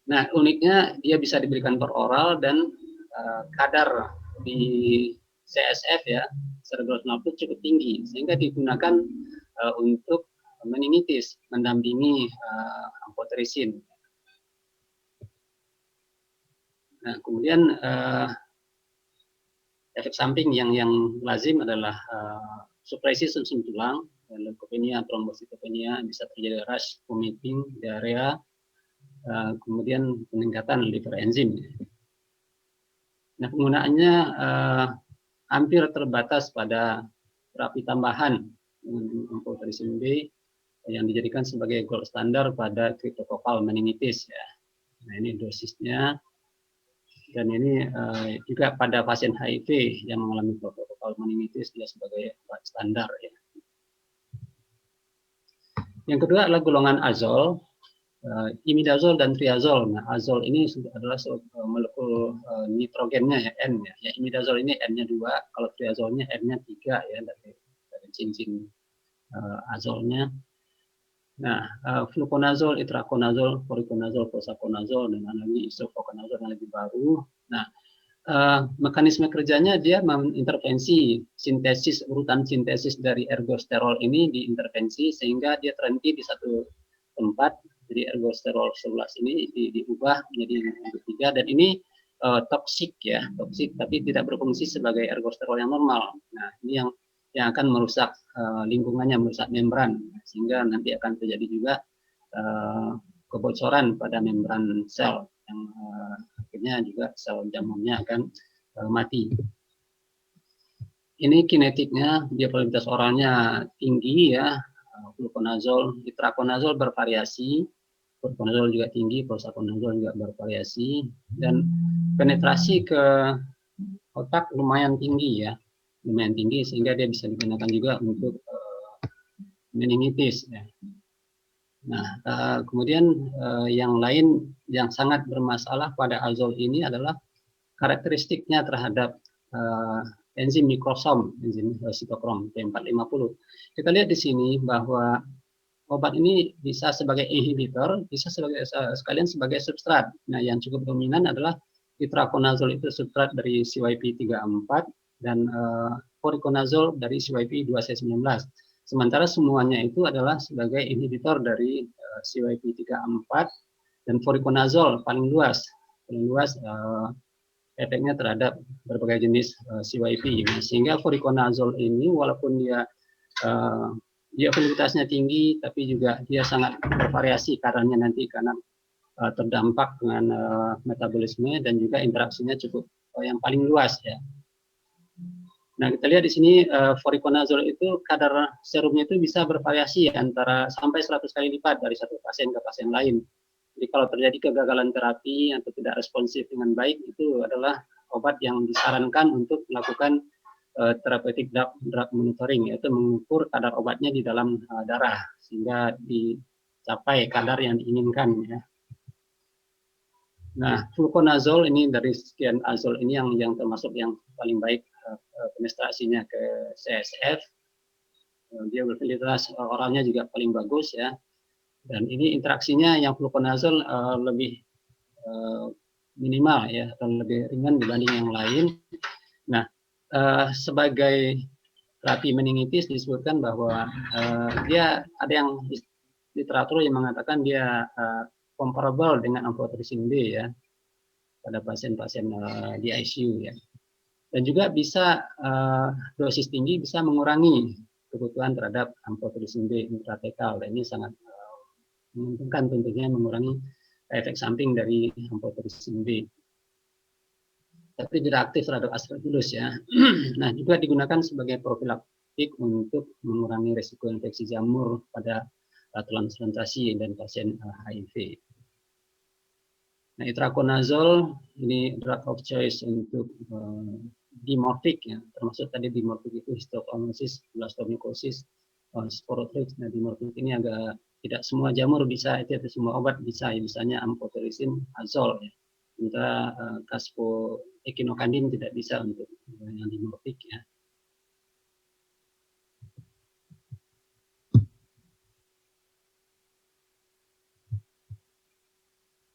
Nah, uniknya dia bisa diberikan per oral dan kadar di CSF ya, cerebrospinal fluid cukup tinggi, sehingga digunakan untuk meningitis, mendampingi amphotericin. Nah, kemudian efek samping yang lazim adalah supresi sumsum tulang, leukopenia, trombositopenia, bisa terjadi rash, vomiting, diarea, kemudian peningkatan liver enzim. Nah, penggunaannya hampir terbatas pada terapi tambahan amphotericin B yang dijadikan sebagai gold standar pada cryptococcal meningitis ya. Nah, ini dosisnya. Dan ini juga pada pasien HIV yang mengalami cryptococcal meningitis dia sebagai obat standar ya. Yang kedua adalah golongan azol, imidazol dan triazol. Nah, azol ini adalah molekul nitrogennya ya, N ya. Ya, imidazol ini N-nya 2, kalau triazolnya N-nya 3 ya, dari cincin azolnya. Nah, fluconazol, itraconazol, voriconazol, prosaconazol, dan lagi isoproconazol yang lebih baru. Nah, mekanisme kerjanya dia mengintervensi sintesis, urutan sintesis dari ergosterol ini diintervensi sehingga dia terhenti di satu tempat. Jadi ergosterol 11 ini diubah menjadi 3 dan ini toksik ya, toksik tapi tidak berfungsi sebagai ergosterol yang normal. Nah, ini yang akan merusak lingkungannya, merusak membran sehingga nanti akan terjadi juga kebocoran pada membran sel yang akhirnya juga sel jamurnya akan mati. Ini kinetiknya, dia probabilitas oralnya tinggi ya, fluconazol, itraconazol bervariasi, fluconazol juga tinggi, prosaconazol juga bervariasi, dan penetrasi ke otak lumayan tinggi ya, lumayan tinggi sehingga dia bisa digunakan juga untuk meningitis ya. Nah, kemudian yang lain yang sangat bermasalah pada azol ini adalah karakteristiknya terhadap enzim mikrosom, enzim sitokrom P450. Kita lihat di sini bahwa obat ini bisa sebagai inhibitor, bisa sekalian sebagai substrat. Nah, yang cukup dominan adalah itraconazol itu substrat dari CYP3A4 dan voriconazol dari CYP2C19. Sementara semuanya itu adalah sebagai inhibitor dari CYP3A4 dan voriconazol paling luas efeknya terhadap berbagai jenis CYP. Sehingga voriconazol ini walaupun dia afinitasnya tinggi, tapi juga dia sangat bervariasi kadarnya nanti karena terdampak dengan metabolisme dan juga interaksinya cukup yang paling luas ya. Nah, kita lihat di sini voriconazol itu kadar serumnya itu bisa bervariasi antara sampai 100 kali lipat dari satu pasien ke pasien lain. Jadi kalau terjadi kegagalan terapi atau tidak responsif dengan baik, itu adalah obat yang disarankan untuk melakukan therapeutic drug monitoring, yaitu mengukur kadar obatnya di dalam darah sehingga dicapai kadar yang diinginkan ya. Nah, fluconazol ini dari sekian azol ini yang termasuk yang paling baik penetrasinya ke CSF. Dia berfilitas oralnya juga paling bagus ya. Dan ini interaksinya yang fluconazol lebih minimal ya, atau lebih ringan dibanding yang lain. Nah, sebagai terapi meningitis disebutkan bahwa dia ada yang literatur yang mengatakan dia comparable dengan amphotericin B ya pada pasien-pasien di ICU ya. Dan juga bisa dosis tinggi bisa mengurangi kebutuhan terhadap amphotericin B intratekal. Dan ini sangat menguntungkan tentunya mengurangi efek samping dari amphotericin B. Tapi tidak aktif terhadap aspergillus ya. Nah, juga digunakan sebagai profilaktik untuk mengurangi risiko infeksi jamur pada transplantasi dan pasien HIV. Nah, itraconazole ini drug of choice untuk dimorfik ya, termasuk tadi dimorfik itu histoplasmosis, blastomycosis, sporotrix. Nah, dimorfik ini agak tidak semua jamur bisa, itu semua obat bisa, ya, misalnya amphotericin azole ya. Sementara caspoequinokandin tidak bisa untuk yang dimorfik ya.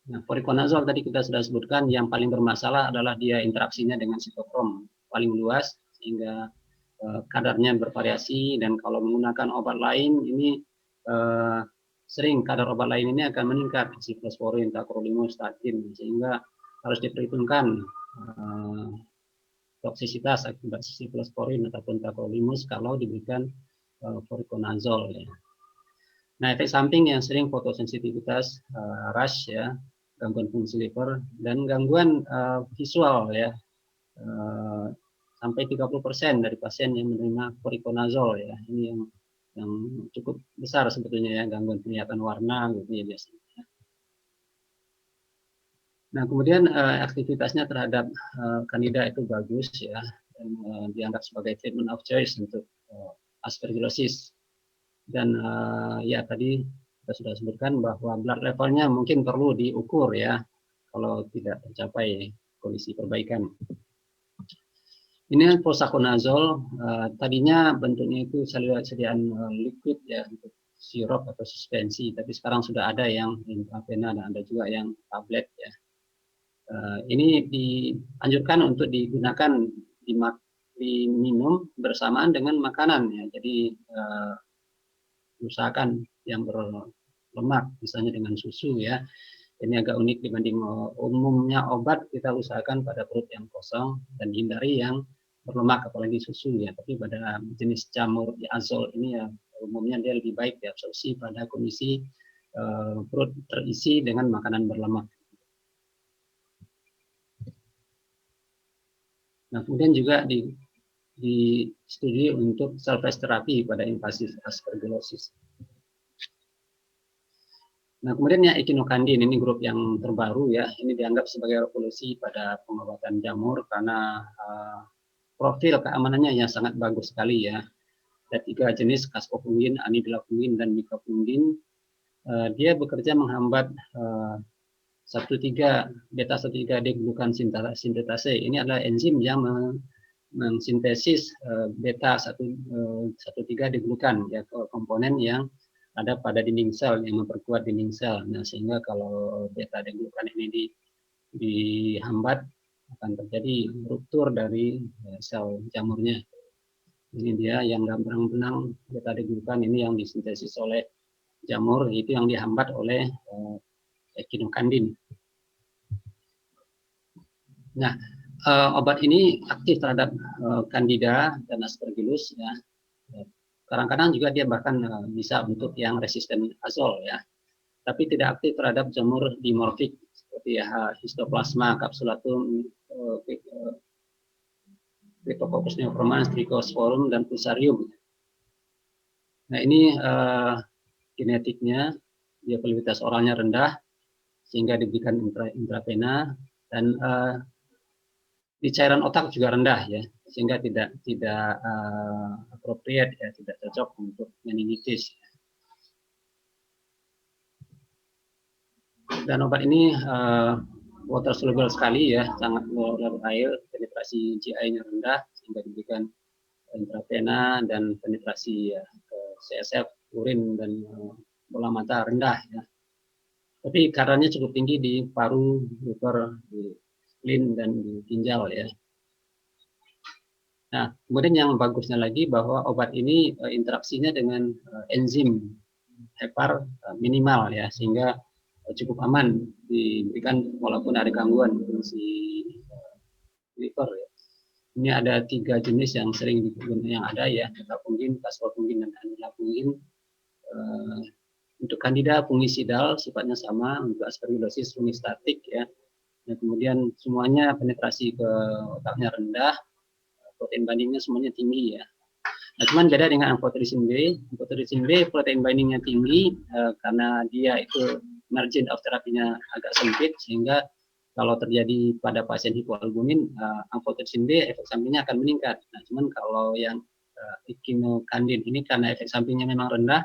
Nah, voriconazole tadi kita sudah sebutkan, yang paling bermasalah adalah dia interaksinya dengan sitokrom paling luas sehingga kadarnya bervariasi, dan kalau menggunakan obat lain ini sering kadar obat lain ini akan meningkat, siflosporin, tacrolimus, statin, sehingga harus diperhitungkan toksisitas akibat siflosporin ataupun tacrolimus kalau diberikan voriconazole ya. Nah, efek samping yang sering fotosensitivitas, rash ya, gangguan fungsi liver, dan gangguan visual ya, sampai 30% dari pasien yang menerima voriconazole ya. Ini yang cukup besar sebetulnya ya, gangguan penglihatan warna gitu ya biasanya. Nah, kemudian aktivitasnya terhadap Candida itu bagus ya, dan dianggap sebagai treatment of choice untuk aspergillosis. Dan ya tadi kita sudah sebutkan bahwa blood levelnya mungkin perlu diukur ya kalau tidak tercapai kondisi perbaikan. Ini posaconazole, tadinya bentuknya itu sediaan liquid ya, untuk sirup atau suspensi, tapi sekarang sudah ada yang intravena dan ada juga yang tablet ya. Ini dianjurkan untuk digunakan diminum bersamaan dengan makanan ya. Jadi usahakan yang berlemak, misalnya dengan susu ya. Ini agak unik dibanding umumnya obat, kita usahakan pada perut yang kosong dan hindari yang berlemak, apalagi susu ya. Tapi pada jenis jamur di azole ini ya umumnya dia lebih baik diabsorpsi pada kondisi perut terisi dengan makanan berlemak. Nah, kemudian juga di studi untuk salvage terapi pada invasif aspergillosis. Nah, kemudian ya echinocandin, ini grup yang terbaru ya, ini dianggap sebagai revolusi pada pengobatan jamur karena profil keamanannya yang sangat bagus sekali ya. Ada 3 jenis, caspofungin, anidilafungin, dan micafungin. Dia bekerja menghambat 1,3 beta 1,3 glukan sintetase. Ini adalah enzim yang mensintesis beta 1,3 glukan ya, komponen yang ada pada dinding sel yang memperkuat dinding sel. Nah, sehingga kalau beta glukan ini dihambat akan terjadi ruptur dari sel jamurnya. Ini dia yang gampang benang beta glukan ini yang disintesis oleh jamur, itu yang dihambat oleh echinocandin. Nah, obat ini aktif terhadap Candida dan Aspergillus ya. Kadang-kadang juga dia bahkan bisa untuk yang resisten azole ya. Tapi tidak aktif terhadap jamur dimorfik seperti histoplasma, capsulatum, Cryptococcus neoformans, Trichosporum, dan Fusarium. Nah, ini genetiknya, dia valuitas oralnya rendah sehingga diberikan intravena, dan di cairan otak juga rendah ya, sehingga tidak appropriate ya, tidak cocok untuk meningitis. Dan obat ini water soluble sekali ya, sangat larut air, penetrasi GI-nya rendah sehingga diberikan intravena, dan penetrasi ya, ke CSF, urin, dan bola mata rendah ya. Tapi kadarnya cukup tinggi di paru, liver, di spleen, dan di ginjal ya. Nah, kemudian yang bagusnya lagi bahwa obat ini interaksinya dengan enzim hepar minimal ya, sehingga cukup aman diberikan walaupun ada gangguan fungsi liver ya. Ini ada 3 jenis yang sering digunakan yang ada ya, metapungin, kasfopungin, dan anilapungin. Untuk Candida fungicidal sifatnya sama, untuk Aspergillosis fungistatik ya. Nah, kemudian semuanya penetrasi ke otaknya rendah, protein bindingnya semuanya tinggi ya. Nah, cuman beda dengan amphotericin B. Amphotericin B protein bindingnya tinggi karena dia itu margin of terapinya agak sempit, sehingga kalau terjadi pada pasien hipoalbumin, amphotericin B efek sampingnya akan meningkat. Nah, cuman kalau yang echinocandin ini karena efek sampingnya memang rendah,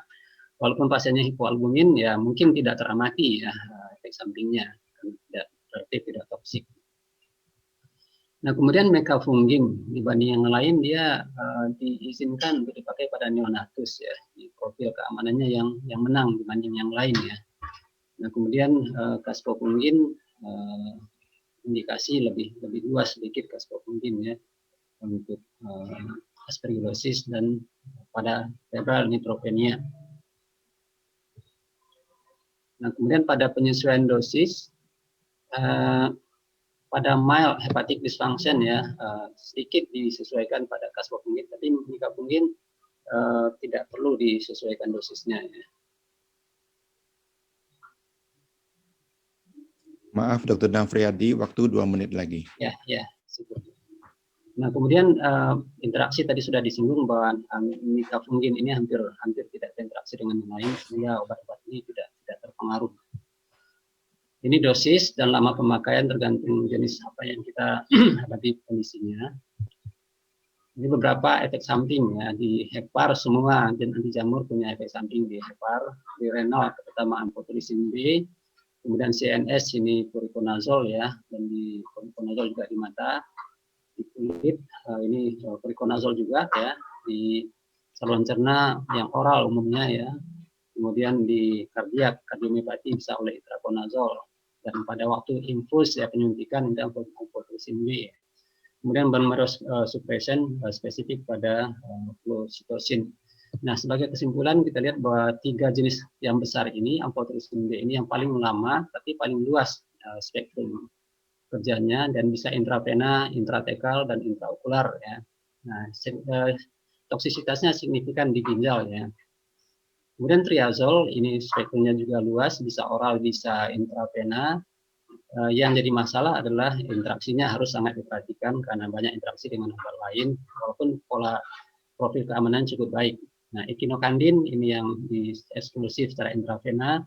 walaupun pasiennya hipoalbumin ya mungkin tidak teramati ya efek sampingnya, tidak berarti tidak toksik. Nah, kemudian mecafungin dibanding yang lain dia diizinkan untuk dipakai pada neonatus ya, di profil keamanannya yang menang dibanding yang lain ya. Nah, kemudian kasfopungin indikasi lebih luas sedikit kasfopungin ya untuk aspergillosis dan pada febral neutropenia. Nah, kemudian pada penyesuaian dosis pada mild hepatic dysfunction ya sedikit disesuaikan pada kasfopungin, tapi micafungin tidak perlu disesuaikan dosisnya ya. Maaf Dr. Nafriadi, waktu 2 menit lagi. Ya. Nah, kemudian interaksi tadi sudah disinggung bahwa micafungin ini hampir tidak berinteraksi dengan yang lain, sehingga obat-obat ini tidak terpengaruh. Ini dosis dan lama pemakaian tergantung jenis apa yang kita hadapi kondisinya. Ini beberapa efek samping ya, di hepar semua dan anti jamur punya efek samping di hepar, di renal terutama amphotericin B, kemudian CNS ini fluconazole ya, dan di fluconazole juga di mata, di kulit ini fluconazole juga ya, di saluran cerna yang oral umumnya ya, kemudian di kardiak, kardiomiopati bisa oleh itraconazole, dan pada waktu infus ya penyuntikan itu amphotericin B. Kemudian bone marrow suppression spesifik pada flucytosin. Nah, sebagai kesimpulan kita lihat bahwa 3 jenis yang besar ini, amphotericin B ini yang paling lama tapi paling luas spektrum kerjanya dan bisa intravena, intratekal, dan intraokular ya. Nah, toksisitasnya signifikan di ginjal ya. Kemudian triazole ini spektrumnya juga luas, bisa oral, bisa intravena. Yang jadi masalah adalah interaksinya harus sangat diperhatikan karena banyak interaksi dengan obat lain, walaupun pola profil keamanan cukup baik. Nah, echinocandin ini yang eksklusif secara intravena.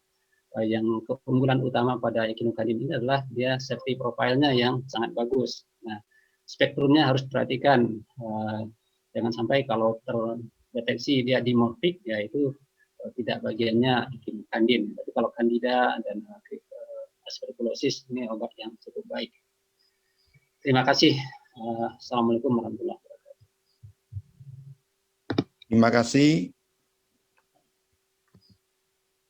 Yang keunggulan utama pada echinocandin ini adalah dia safety profile-nya yang sangat bagus. Nah, spektrumnya harus diperhatikan. Jangan sampai kalau terdeteksi dia dimorfik, ya itu tidak bagiannya echinocandin. Tapi kalau candida dan aspergillosis ini obat yang cukup baik. Terima kasih. Assalamualaikum warahmatullahi wabarakatuh. Terima kasih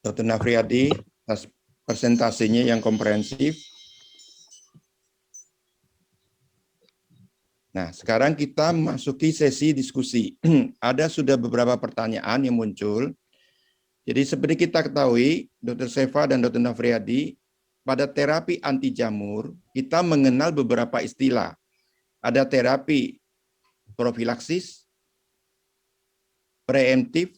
Dr. Nafriadi atas presentasinya yang komprehensif. Nah, sekarang kita memasuki sesi diskusi. Ada sudah beberapa pertanyaan yang muncul. Jadi seperti kita ketahui, Dr. Seva dan Dr. Nafriadi, pada terapi anti jamur, kita mengenal beberapa istilah. Ada terapi profilaksis, preemptif,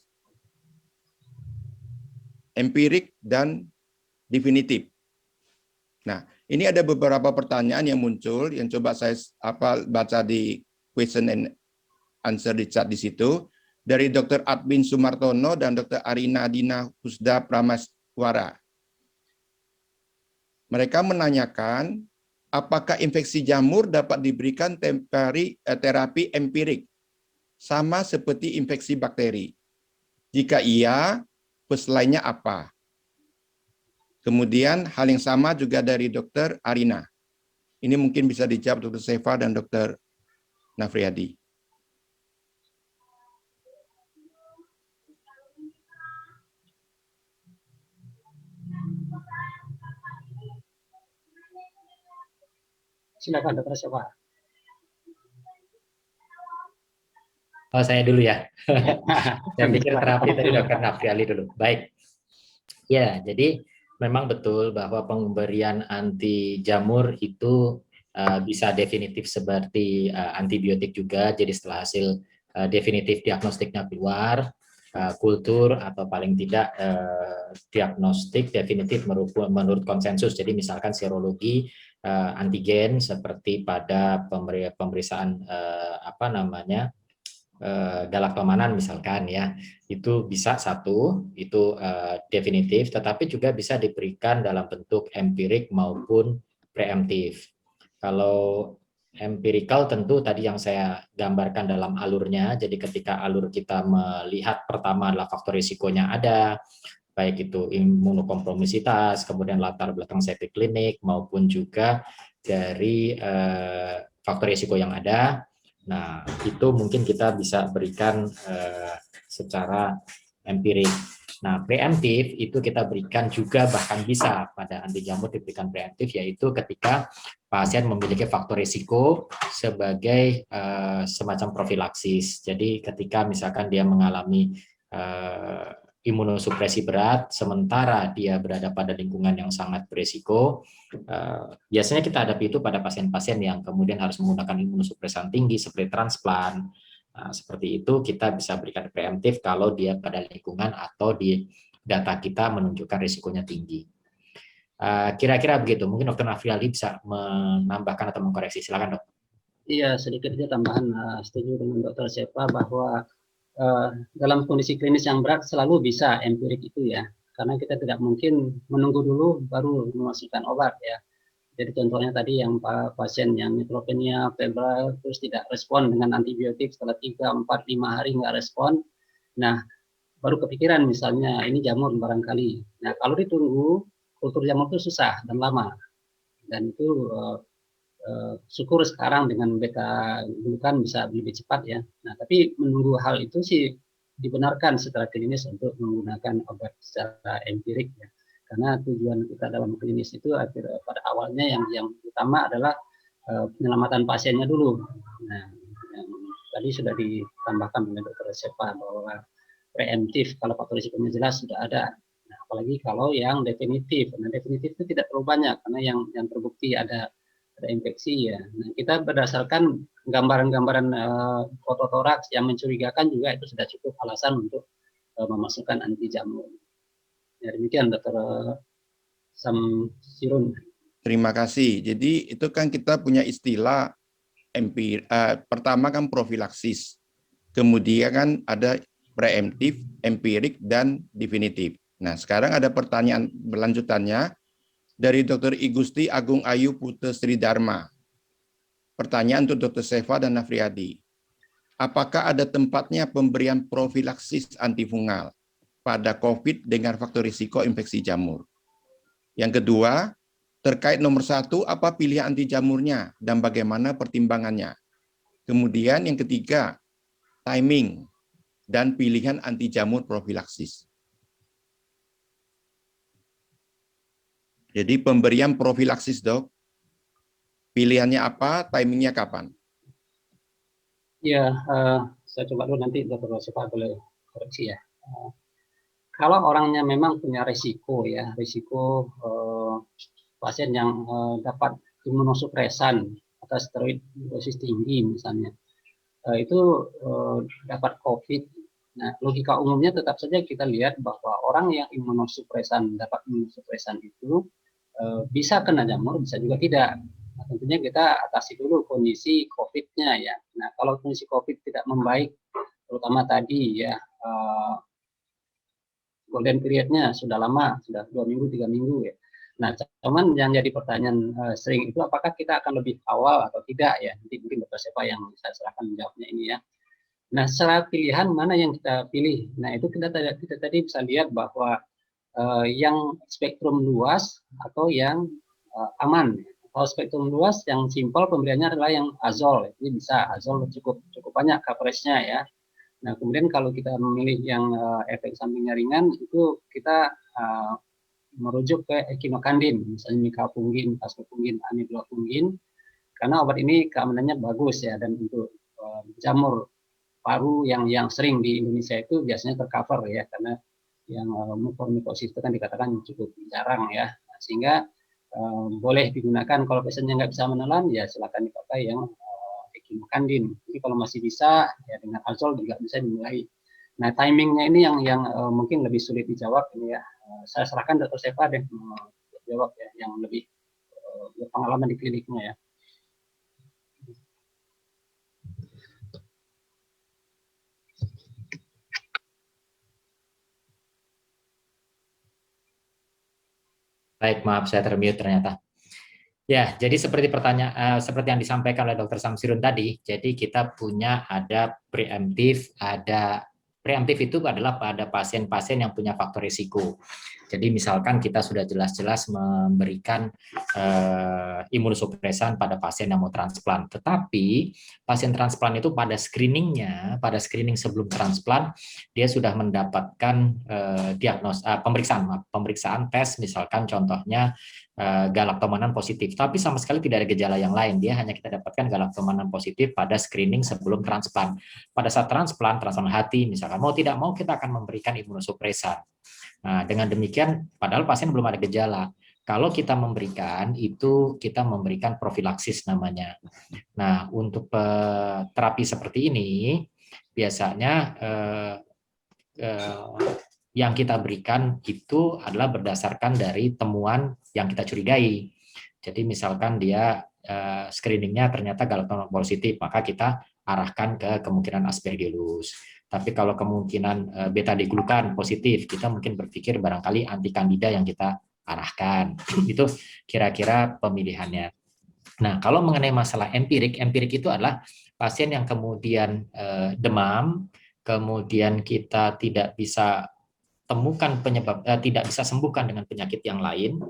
empirik, dan definitif. Nah, ini ada beberapa pertanyaan yang muncul yang coba saya baca di question and answer di chat di situ dari Dr. Adwin Sumartono dan Dr. Arina Dina Husda Pramaswara. Mereka menanyakan apakah infeksi jamur dapat diberikan terapi empirik sama seperti infeksi bakteri. Jika iya, lainnya apa? Kemudian hal yang sama juga dari Dr. Arina. Ini mungkin bisa dijawab Dr. Seva dan Dr. Nafriadi. Silakan Dr. Sefa. Oh, saya dulu ya. Saya pikir terapi tadi Dr. Nafriali dulu. Baik. Ya, jadi memang betul bahwa pemberian anti jamur itu bisa definitif seperti antibiotik juga. Jadi setelah hasil definitif diagnostiknya keluar, kultur atau paling tidak diagnostik definitif menurut konsensus. Jadi misalkan serologi antigen seperti pada pemeriksaan apa namanya galaktomanan misalkan ya, itu bisa satu itu definitif, tetapi juga bisa diberikan dalam bentuk empirik maupun preemptif. Kalau empirical tentu tadi yang saya gambarkan dalam alurnya, jadi ketika alur kita melihat pertama adalah faktor risikonya ada, baik itu imunokompromisitas, kemudian latar belakang septic klinik maupun juga dari faktor risiko yang ada. Nah, itu mungkin kita bisa berikan secara empirik. Nah, preemptif itu kita berikan juga bahkan bisa pada anti jamur diberikan preemptif, yaitu ketika pasien memiliki faktor risiko sebagai semacam profilaksis. Jadi ketika misalkan dia mengalami imunosupresi berat, sementara dia berada pada lingkungan yang sangat berisiko. Biasanya kita hadapi itu pada pasien-pasien yang kemudian harus menggunakan imunosupresan tinggi seperti transplant. Seperti itu kita bisa berikan preemptif kalau dia pada lingkungan atau di data kita menunjukkan risikonya tinggi. Kira-kira begitu. Mungkin Dr. Nafriali bisa menambahkan atau mengkoreksi. Silakan, Dok. Iya, sedikit aja tambahan, setuju dengan Dr. Sefa bahwa dalam kondisi klinis yang berat selalu bisa empirik itu ya, karena kita tidak mungkin menunggu dulu baru memasukkan obat ya. Jadi contohnya tadi yang pasien yang neutropenia febral terus tidak respon dengan antibiotik setelah 3, 4, 5 hari nggak respon. Nah, baru kepikiran misalnya ini jamur barangkali. Nah, kalau ditunggu kultur jamur itu susah dan lama. Dan itu syukur sekarang dengan beta glukan bisa lebih cepat ya. Nah, tapi menunggu hal itu sih dibenarkan secara klinis untuk menggunakan obat secara empirik ya. Karena tujuan kita dalam klinis itu pada awalnya yang utama adalah penyelamatan pasiennya dulu. Nah, yang tadi sudah ditambahkan oleh Dr. Sefa bahwa preemptif kalau faktor risikonya jelas sudah ada. Nah, apalagi kalau yang definitif. Nah, definitif itu tidak terlalu banyak karena yang terbukti ada infeksi ya. Nah, kita berdasarkan gambaran-gambaran foto toraks yang mencurigakan juga itu sudah cukup alasan untuk memasukkan anti jamur. Ya, demikian Dr. Samsirun. Terima kasih. Jadi itu kan kita punya istilah pertama kan profilaksis, kemudian kan ada preemptif, empirik, dan definitif. Nah, sekarang ada pertanyaan berlanjutannya dari Dr. Igusti Agung Ayu Putri Sri Dharma. Pertanyaan untuk Dr. Sefa dan Nafriadi. Apakah ada tempatnya pemberian profilaksis antifungal pada COVID dengan faktor risiko infeksi jamur? Yang kedua, terkait nomor 1, apa pilihan anti jamurnya dan bagaimana pertimbangannya? Kemudian yang ketiga, timing dan pilihan anti jamur profilaksis. Jadi pemberian profilaksis, Dok, pilihannya apa, timingnya kapan? Ya, saya coba dulu nanti Dr. Sefa boleh koreksi ya. Kalau orangnya memang punya risiko ya, risiko pasien yang dapat imunosupresan atau steroid dosis tinggi misalnya, itu dapat COVID. Nah, logika umumnya tetap saja kita lihat bahwa orang yang dapat imunosupresan itu bisa kena jamur, bisa juga tidak. Nah, tentunya kita atasi dulu kondisi COVID-nya ya. Nah, kalau kondisi COVID tidak membaik, terutama tadi ya, golden period-nya sudah lama, sudah 2 minggu, 3 minggu ya. Nah, cuman yang jadi pertanyaan sering itu apakah kita akan lebih awal atau tidak ya. Nanti mungkin Dr. Sefa yang saya serahkan menjawabnya ini ya. Nah, secara pilihan mana yang kita pilih? Nah, itu kita tadi bisa lihat bahwa yang spektrum luas atau yang aman. Kalau spektrum luas yang simpel pemberiannya adalah yang azol. Jadi bisa azol cukup banyak coveragenya ya. Nah, kemudian kalau kita memilih yang efek sampingnya ringan, itu kita merujuk ke ekinokandin, misalnya mikafungin, pasofungin, amiglofungin. karena obat ini keamanannya bagus ya, dan untuk jamur paru yang sering di Indonesia itu biasanya tercover ya, karena yang mukormikosis itu kan dikatakan cukup jarang ya, sehingga boleh digunakan. Kalau pasiennya nggak bisa menelan ya silakan dipakai yang echinocandin. Jadi kalau masih bisa ya dengan azol juga bisa dimulai. Nah, timingnya ini yang mungkin lebih sulit dijawab ini ya. Saya serahkan Dr. Seva deh jawab ya, yang lebih berpengalaman di kliniknya ya. Baik, maaf saya termute ternyata. Ya, jadi seperti seperti yang disampaikan oleh Dr. Samsirun tadi, jadi kita punya ada preemptif itu adalah pada pasien-pasien yang punya faktor risiko. Jadi misalkan kita sudah jelas-jelas memberikan imunosupresan pada pasien yang mau transplant, tetapi pasien transplant itu pada screening sebelum transplant dia sudah mendapatkan pemeriksaan tes, misalkan contohnya galaktomanan positif, tapi sama sekali tidak ada gejala yang lain. Dia hanya kita dapatkan galaktomanan positif pada screening sebelum transplant. Pada saat transplant hati, misalkan mau tidak mau kita akan memberikan imunosupresan. Nah, dengan demikian, padahal pasien belum ada gejala. Kalau kita memberikan itu, kita memberikan profilaksis namanya. Nah, untuk terapi seperti ini, biasanya yang kita berikan itu adalah berdasarkan dari temuan yang kita curigai. Jadi misalkan dia screeningnya ternyata galaktomanan positif, maka kita arahkan ke kemungkinan aspergillus. Tapi kalau kemungkinan beta diglukan positif, kita mungkin berpikir barangkali anti kandida yang kita arahkan. Itu kira-kira pemilihannya. Nah, kalau mengenai masalah empirik itu adalah pasien yang kemudian demam, kemudian kita tidak bisa temukan penyebab, tidak bisa sembuhkan dengan penyakit yang lain.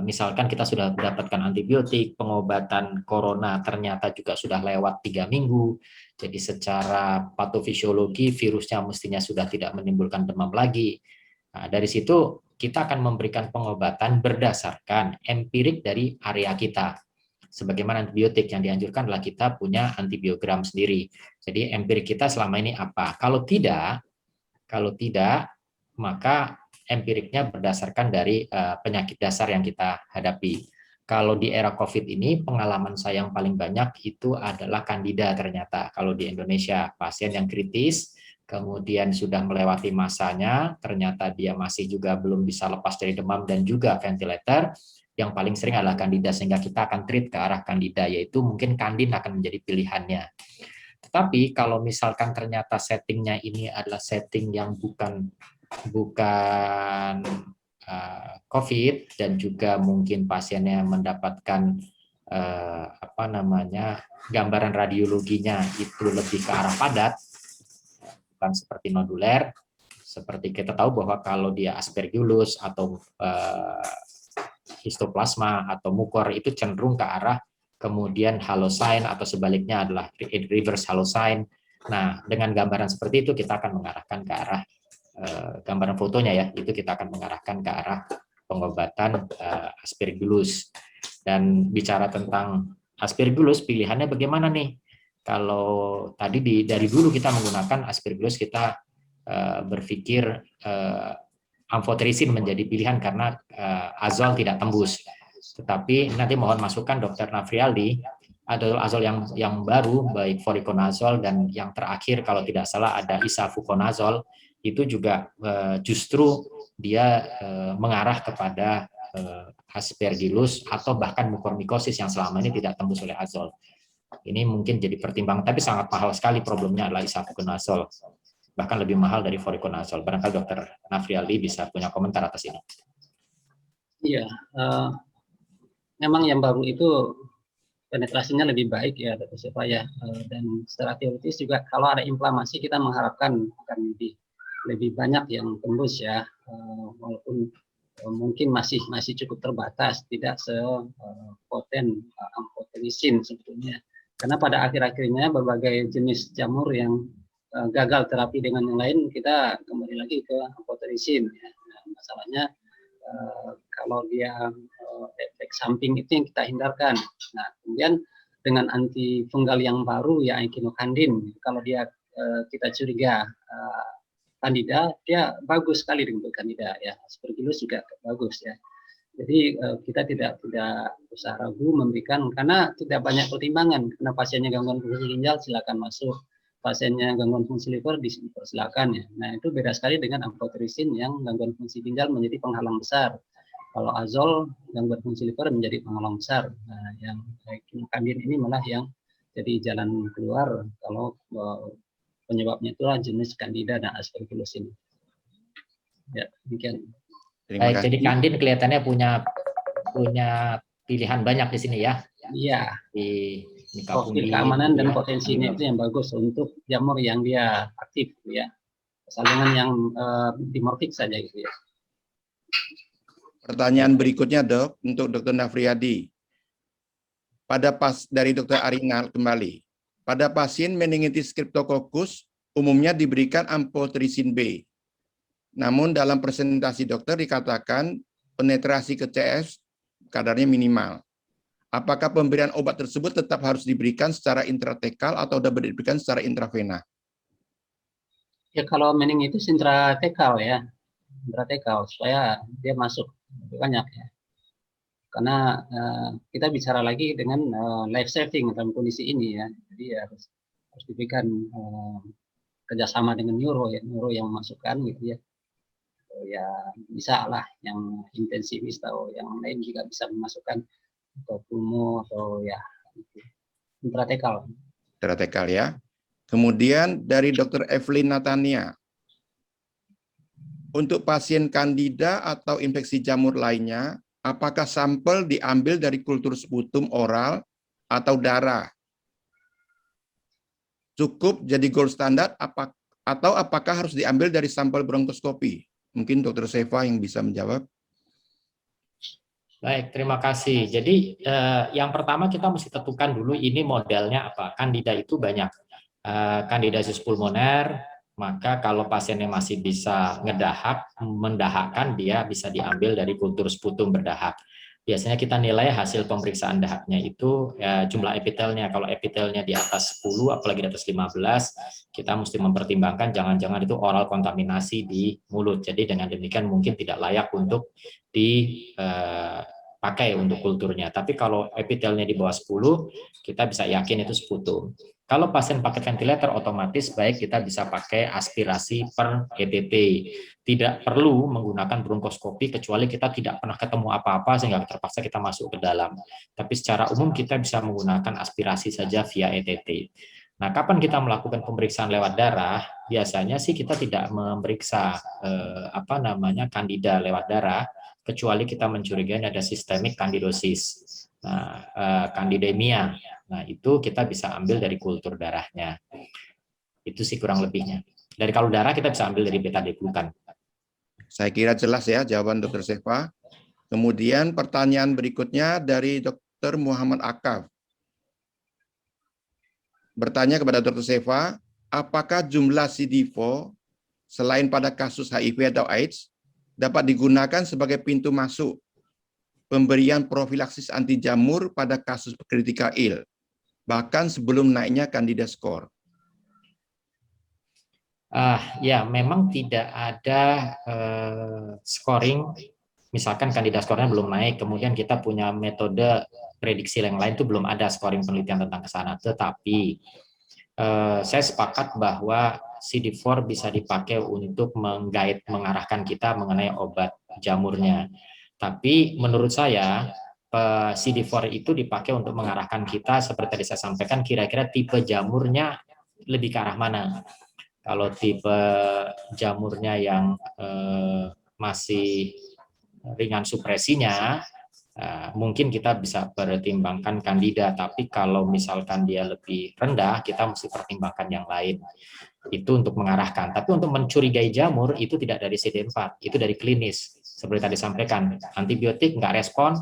Misalkan kita sudah mendapatkan antibiotik, pengobatan corona ternyata juga sudah lewat 3 minggu, jadi secara patofisiologi virusnya mestinya sudah tidak menimbulkan demam lagi. Nah, dari situ kita akan memberikan pengobatan berdasarkan empirik dari area kita. Sebagaimana antibiotik yang dianjurkan adalah kita punya antibiogram sendiri. Jadi empirik kita selama ini apa? Kalau tidak, maka empiriknya berdasarkan dari penyakit dasar yang kita hadapi. Kalau di era COVID ini, pengalaman saya yang paling banyak itu adalah kandida ternyata. Kalau di Indonesia, pasien yang kritis, kemudian sudah melewati masanya, ternyata dia masih juga belum bisa lepas dari demam dan juga ventilator, yang paling sering adalah kandida, sehingga kita akan treat ke arah kandida, yaitu mungkin kandin akan menjadi pilihannya. Tetapi kalau misalkan ternyata settingnya ini adalah setting yang bukan COVID dan juga mungkin pasiennya mendapatkan gambaran radiologinya itu lebih ke arah padat, bukan seperti noduler. Seperti kita tahu bahwa kalau dia aspergillus atau histoplasma atau mukor itu cenderung ke arah kemudian halosign atau sebaliknya adalah reverse halosign. Nah, dengan gambaran seperti itu kita akan mengarahkan ke arah gambaran fotonya ya, itu kita akan mengarahkan ke arah pengobatan aspergillus. Dan bicara tentang aspergillus, pilihannya bagaimana nih? Kalau tadi dari dulu kita menggunakan aspergillus, kita berpikir amphotericin menjadi pilihan karena azol tidak tembus. Tetapi nanti mohon masukan Dr. Nafrialdi, ada azol yang baru, baik voriconazole dan yang terakhir kalau tidak salah ada isavuconazole, itu juga justru dia mengarah kepada aspergillus atau bahkan mukormikosis yang selama ini tidak tembus oleh azol. Ini mungkin jadi pertimbangan, tapi sangat mahal sekali, problemnya adalah isavuconazole, bahkan lebih mahal dari voriconazole. Barangkali Dr. Nafrialdi bisa punya komentar atas ini. Iya, memang yang baru itu penetrasinya lebih baik ya, Dr. Seva ya, dan secara teoritis juga kalau ada inflamasi kita mengharapkan akan lebih banyak yang tembus ya, walaupun mungkin masih cukup terbatas, tidak sepoten amphotericin sebetulnya. Karena pada akhir-akhirnya berbagai jenis jamur yang gagal terapi dengan yang lain, kita kembali lagi ke amphotericin. Ya. Nah, masalahnya kalau dia efek samping itu yang kita hindarkan. Nah, kemudian dengan antifungal yang baru ya echinocandin, kalau dia kita curiga Candida, dia bagus sekali untuk Candida ya. Aspergillus juga bagus ya. Jadi kita tidak usah ragu memberikan, karena tidak banyak pertimbangan. Karena pasiennya gangguan fungsi ginjal silakan masuk, pasiennya gangguan fungsi liver dipersilakan ya. Nah itu beda sekali dengan amphotericin yang gangguan fungsi ginjal menjadi penghalang besar. Kalau azol gangguan fungsi liver menjadi penghalang besar. Nah, yang echinocandin ini malah yang jadi jalan keluar kalau penyebabnya itulah jenis Candida dan Aspergillus ini. Ya, demikian. Baik, jadi Candin kelihatannya punya pilihan banyak di sini ya. Iya. Di Profil keamanan dan potensinya itu yang bagus untuk jamur yang dia aktif ya. Salinan yang dimorfik saja gitu ya. Pertanyaan berikutnya Dok, untuk Dr. Nafriyadi. Dari Dr. Arinal kembali. Pada pasien meningitis Cryptococcus umumnya diberikan amphotericin B. Namun dalam presentasi dokter dikatakan penetrasi ke CS kadarnya minimal. Apakah pemberian obat tersebut tetap harus diberikan secara intratekal atau dapat diberikan secara intravena? Ya kalau meningitis intratekal ya, intratekal supaya dia masuk banyak ya. Karena kita bicara lagi dengan life saving dalam kondisi ini ya, jadi harus diberikan kerjasama dengan neuro yang memasukkan gitu ya. Ya bisa lah yang intensivis atau yang lain juga bisa memasukkan atau pulmo atau ya intratekal. Intratekal ya. Kemudian dari Dr. Evelyn Natania. Untuk pasien Candida atau infeksi jamur lainnya, apakah sampel diambil dari kultur sputum oral atau darah? Cukup jadi gold standard atau apakah harus diambil dari sampel bronkoskopi? Mungkin Dr. Seva yang bisa menjawab. Baik, terima kasih. Jadi yang pertama kita mesti tentukan dulu ini modelnya apa. Candida itu banyak. Candidiasis pulmoner, maka kalau pasiennya masih bisa mendahakkan, dia bisa diambil dari kultur sputum berdahak. Biasanya kita nilai hasil pemeriksaan dahaknya itu jumlah epitelnya. Kalau epitelnya di atas 10, apalagi di atas 15, kita mesti mempertimbangkan jangan-jangan itu oral kontaminasi di mulut. Jadi dengan demikian mungkin tidak layak untuk dipakai untuk kulturnya. Tapi kalau epitelnya di bawah 10, kita bisa yakin itu sputum. Kalau pasien pakai ventilator, otomatis baik kita bisa pakai aspirasi per ETT. Tidak perlu menggunakan bronkoskopi kecuali kita tidak pernah ketemu apa-apa sehingga terpaksa kita masuk ke dalam. Tapi secara umum kita bisa menggunakan aspirasi saja via ETT. Nah, kapan kita melakukan pemeriksaan lewat darah? Biasanya sih kita tidak memeriksa Candida lewat darah kecuali kita mencurigai ada sistemik kandidosis. Nah, candidemia. Nah, itu kita bisa ambil dari kultur darahnya. Itu sih kurang lebihnya. Dari kalau darah kita bisa ambil dari beta-glukan. Saya kira jelas ya jawaban Dr. Seva. Kemudian pertanyaan berikutnya dari Dr. Muhammad Akaf. Bertanya kepada Dr. Seva, apakah jumlah CD4 selain pada kasus HIV atau AIDS dapat digunakan sebagai pintu masuk pemberian profilaksis anti jamur pada kasus critical ill, bahkan sebelum naiknya Candida score? Ya, memang tidak ada scoring, misalkan Candida score-nya belum naik, kemudian kita punya metode prediksi yang lain itu belum ada scoring penelitian tentang kesana. Tetapi saya sepakat bahwa CD4 bisa dipakai untuk mengarahkan kita mengenai obat jamurnya. Tapi menurut saya CD4 itu dipakai untuk mengarahkan kita seperti tadi saya sampaikan kira-kira tipe jamurnya lebih ke arah mana. Kalau tipe jamurnya yang masih ringan supresinya, mungkin kita bisa pertimbangkan Candida, tapi kalau misalkan dia lebih rendah, kita mesti pertimbangkan yang lain. Itu untuk mengarahkan. Tapi untuk mencurigai jamur, itu tidak dari CD4, itu dari klinis. Seperti tadi sampaikan, antibiotik nggak respon,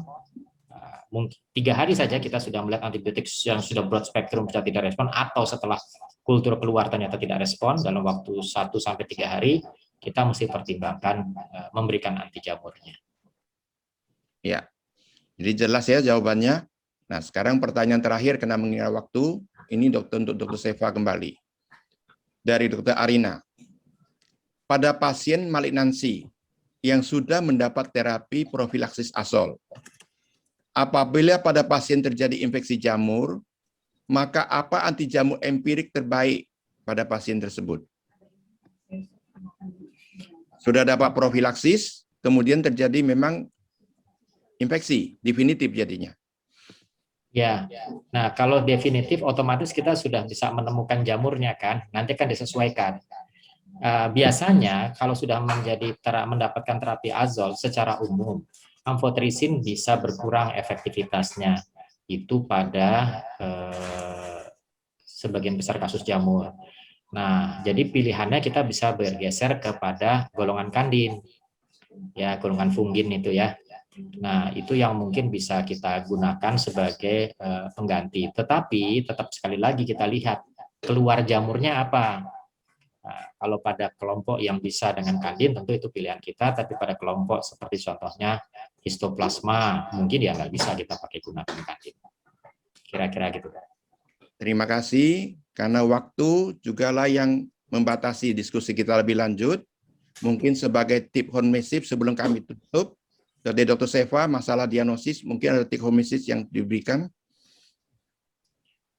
mungkin 3 hari saja kita sudah melihat antibiotik yang sudah broad spectrum sudah tidak respon, atau setelah kultur keluar ternyata tidak respon, dalam waktu 1-3 hari, kita mesti pertimbangkan memberikan anti jamurnya. Ya, jadi jelas ya jawabannya. Nah, sekarang pertanyaan terakhir karena mengira waktu, ini untuk Dr. Seva kembali. Dari Dr. Arina. Pada pasien malignansi yang sudah mendapat terapi profilaksis azol, apabila pada pasien terjadi infeksi jamur, maka apa anti jamur empirik terbaik pada pasien tersebut? Sudah dapat profilaksis, kemudian terjadi memang infeksi, definitif jadinya. Ya, nah kalau definitif otomatis kita sudah bisa menemukan jamurnya kan, nanti kan disesuaikan. Biasanya kalau sudah mendapatkan terapi azol secara umum, amfoterisin bisa berkurang efektivitasnya itu pada sebagian besar kasus jamur. Nah, jadi pilihannya kita bisa bergeser kepada golongan kandin, ya golongan fungin itu ya. Nah, itu yang mungkin bisa kita gunakan sebagai pengganti. Tetapi tetap sekali lagi kita lihat keluar jamurnya apa. Nah, kalau pada kelompok yang bisa dengan kandin tentu itu pilihan kita, tapi pada kelompok seperti contohnya histoplasma mungkin ya nggak bisa kita pakai gunakan kandin. Kira-kira gitu. Terima kasih, karena waktu jugalah yang membatasi diskusi kita lebih lanjut. Mungkin sebagai tip home message sebelum kami tutup, dari Dr. Seva, masalah diagnosis, mungkin ada tip home message yang diberikan?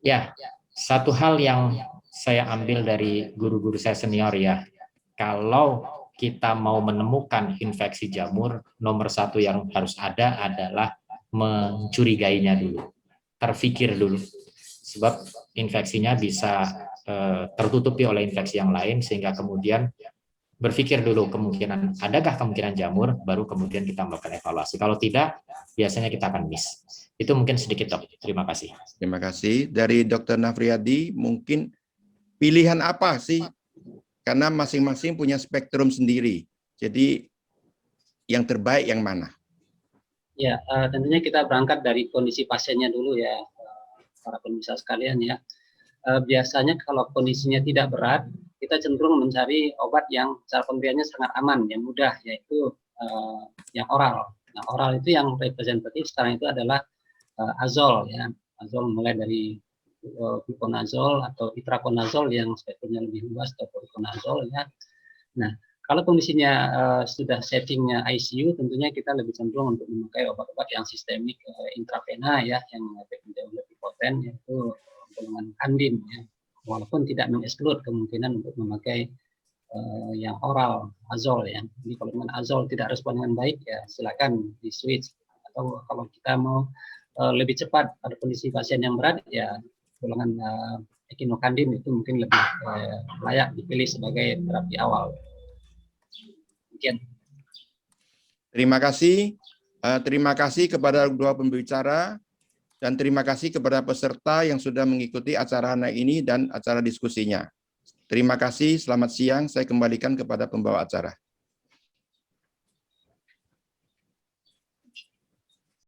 Ya, satu hal yang saya ambil dari guru-guru saya senior ya, kalau kita mau menemukan infeksi jamur, nomor satu yang harus ada adalah mencurigainya dulu, terfikir dulu. Sebab infeksinya bisa tertutupi oleh infeksi yang lain, sehingga kemudian berpikir dulu kemungkinan, adakah kemungkinan jamur, baru kemudian kita melakukan evaluasi. Kalau tidak, biasanya kita akan miss. Itu mungkin sedikit, Dok. Terima kasih. Terima kasih. Dari Dr. Nafriyadi, mungkin pilihan apa sih? Karena masing-masing punya spektrum sendiri. Jadi yang terbaik yang mana? Ya, tentunya kita berangkat dari kondisi pasiennya dulu ya, para pemirsa sekalian ya. Biasanya kalau kondisinya tidak berat, kita cenderung mencari obat yang cara pemberiannya sangat aman, yang mudah, yaitu yang oral. Nah, oral itu yang representatif sekarang itu adalah azol ya. Azol mulai dari fluconazol atau itraconazol yang spektrumnya lebih luas, atau fluconazol ya. Nah, kalau kondisinya sudah settingnya ICU, tentunya kita lebih cenderung untuk memakai obat-obat yang sistemik intravena ya, yang efeknya lebih poten, yaitu golongan kandin ya. Walaupun tidak mengeksklud kemungkinan untuk memakai yang oral azol ya. Jadi kalau dengan azol tidak respon dengan baik ya silakan di switch. Atau kalau kita mau lebih cepat pada kondisi pasien yang berat ya golongan ekinokandin itu mungkin lebih layak dipilih sebagai terapi awal. Demikian. Terima kasih. Terima kasih kepada dua pembicara dan terima kasih kepada peserta yang sudah mengikuti acara hari ini dan acara diskusinya. Terima kasih, selamat siang. Saya kembalikan kepada pembawa acara.